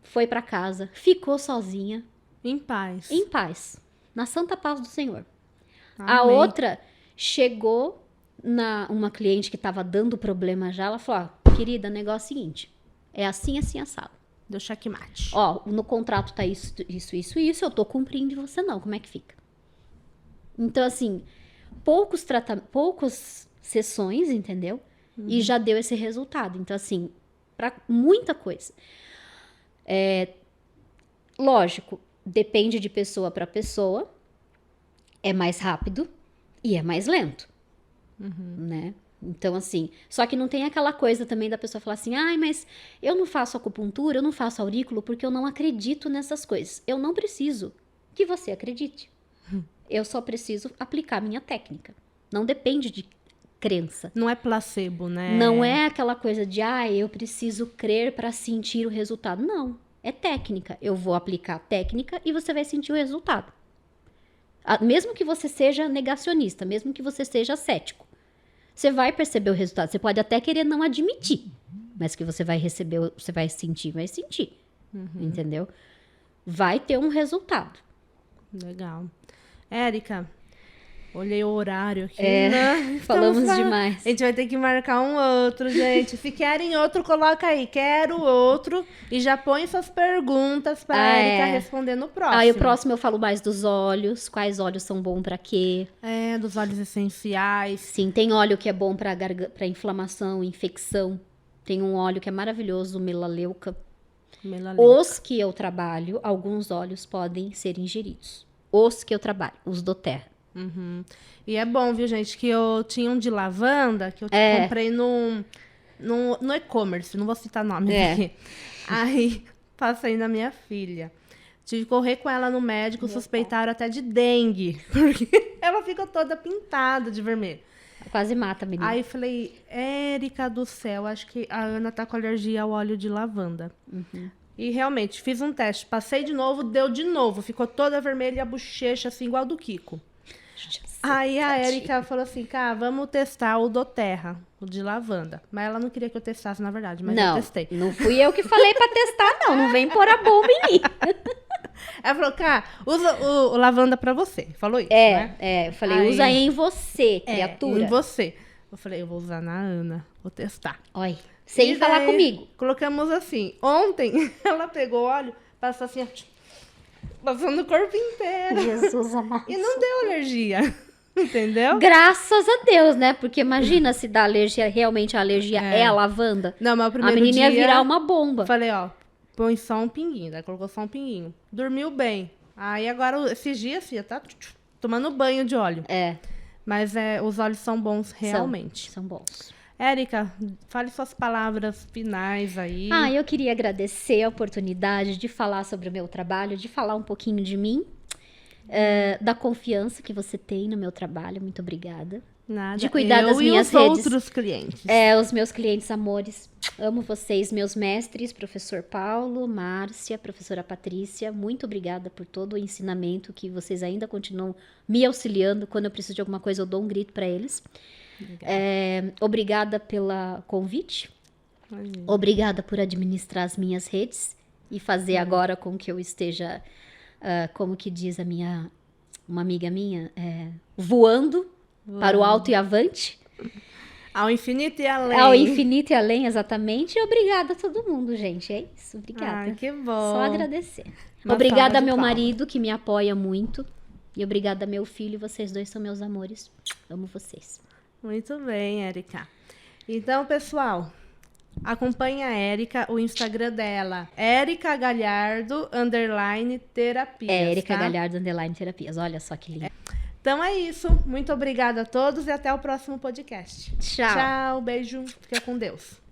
foi pra casa, ficou sozinha. Em paz. Em paz. Na santa paz do Senhor. Amém. A outra chegou uma cliente que estava dando problema já, ela falou, querida, o negócio é o seguinte, é assim, assim, assado. Deu checkmate. No contrato tá isso, eu tô cumprindo e você não, como é que fica? Então, assim, poucas sessões, entendeu? E já deu esse resultado. Então, assim, pra muita coisa. Lógico, depende de pessoa para pessoa, é mais rápido e é mais lento, né? Então, assim, só que não tem aquela coisa também da pessoa falar assim, mas eu não faço acupuntura, eu não faço aurículo porque eu não acredito nessas coisas. Eu não preciso que você acredite. Eu só preciso aplicar minha técnica. Não depende de crença. Não é placebo, né? Não é aquela coisa de, eu preciso crer para sentir o resultado. Não, é técnica. Eu vou aplicar a técnica e você vai sentir o resultado. Mesmo que você seja negacionista, mesmo que você seja cético, você vai perceber o resultado. Você pode até querer não admitir, mas que você vai receber, você vai sentir. Entendeu? Vai ter um resultado. Legal. Érica, olhei o horário aqui. Falamos demais. A gente vai ter que marcar um outro, gente. Se querem outro, coloca aí. Quero outro. E já põe suas perguntas para a Érica responder no próximo. E o próximo eu falo mais dos óleos. Quais óleos são bons para quê? Dos óleos essenciais. Sim, tem óleo que é bom para inflamação, infecção. Tem um óleo que é maravilhoso, melaleuca. Os que eu trabalho, alguns óleos podem ser ingeridos. Os que eu trabalho, os doTERRA. E é bom, viu, gente, que eu tinha um de lavanda que eu comprei no e-commerce, não vou citar nomes aqui. Aí, passei na minha filha. Tive que correr com ela no médico, suspeitaram até de dengue, porque ela ficou toda pintada de vermelho. Quase mata a menina. Aí falei, Érica do céu, acho que a Ana tá com alergia ao óleo de lavanda. E realmente, fiz um teste, passei de novo, deu de novo, ficou toda vermelha, a bochecha assim, igual do Kiko. Aí a Érica falou assim, vamos testar o doTERRA, o de lavanda. Mas ela não queria que eu testasse, na verdade, mas eu testei. Não fui eu que falei pra testar, não vem pôr a bomba em mim. Ela falou, usa o lavanda pra você. Falou isso, né? Eu falei, usa em você, criatura. Em você. Eu falei, eu vou usar na Ana, vou testar. Oi, sem falar comigo. Colocamos assim, ontem ela pegou óleo, passou assim, Passou no corpo inteiro. Jesus amado. E não deu alergia. Entendeu? Graças a Deus, né? Porque imagina se dá alergia, realmente a alergia é a lavanda. Não, mas o primeiro a menina dia, ia virar uma bomba. Falei, ó, põe só um pinguinho. Daí colocou só um pinguinho. Dormiu bem. Aí agora, esses dias, filha, tá tomando banho de óleo. Mas os óleos são bons, realmente. São bons. Érica, fale suas palavras finais aí. Eu queria agradecer a oportunidade de falar sobre o meu trabalho, de falar um pouquinho de mim. Da confiança que você tem no meu trabalho, muito obrigada. Nada. De cuidar das minhas redes. Os outros clientes. Os meus clientes amores. Amo vocês, meus mestres, professor Paulo, Márcia, professora Patrícia. Muito obrigada por todo o ensinamento que vocês ainda continuam me auxiliando. Quando eu preciso de alguma coisa, eu dou um grito para eles. Obrigada pelo convite. Obrigada por administrar as minhas redes e fazer agora com que eu esteja... como que diz uma amiga minha, voando para o alto e avante. Ao infinito e além. Ao infinito e além, exatamente. E obrigada a todo mundo, gente. É isso, obrigada. Ai, que bom. Só agradecer. Uma obrigada a meu palma. marido, que me apoia muito. E obrigada a meu filho, vocês dois são meus amores. Amo vocês. Muito bem, Érica. Então, pessoal... Acompanhe a Érica, o Instagram dela, Érica Galhardo, _terapias. Érica Galhardo, _terapias. Olha só que lindo. Então é isso. Muito obrigada a todos e até o próximo podcast. Tchau. Tchau, beijo. Fica com Deus.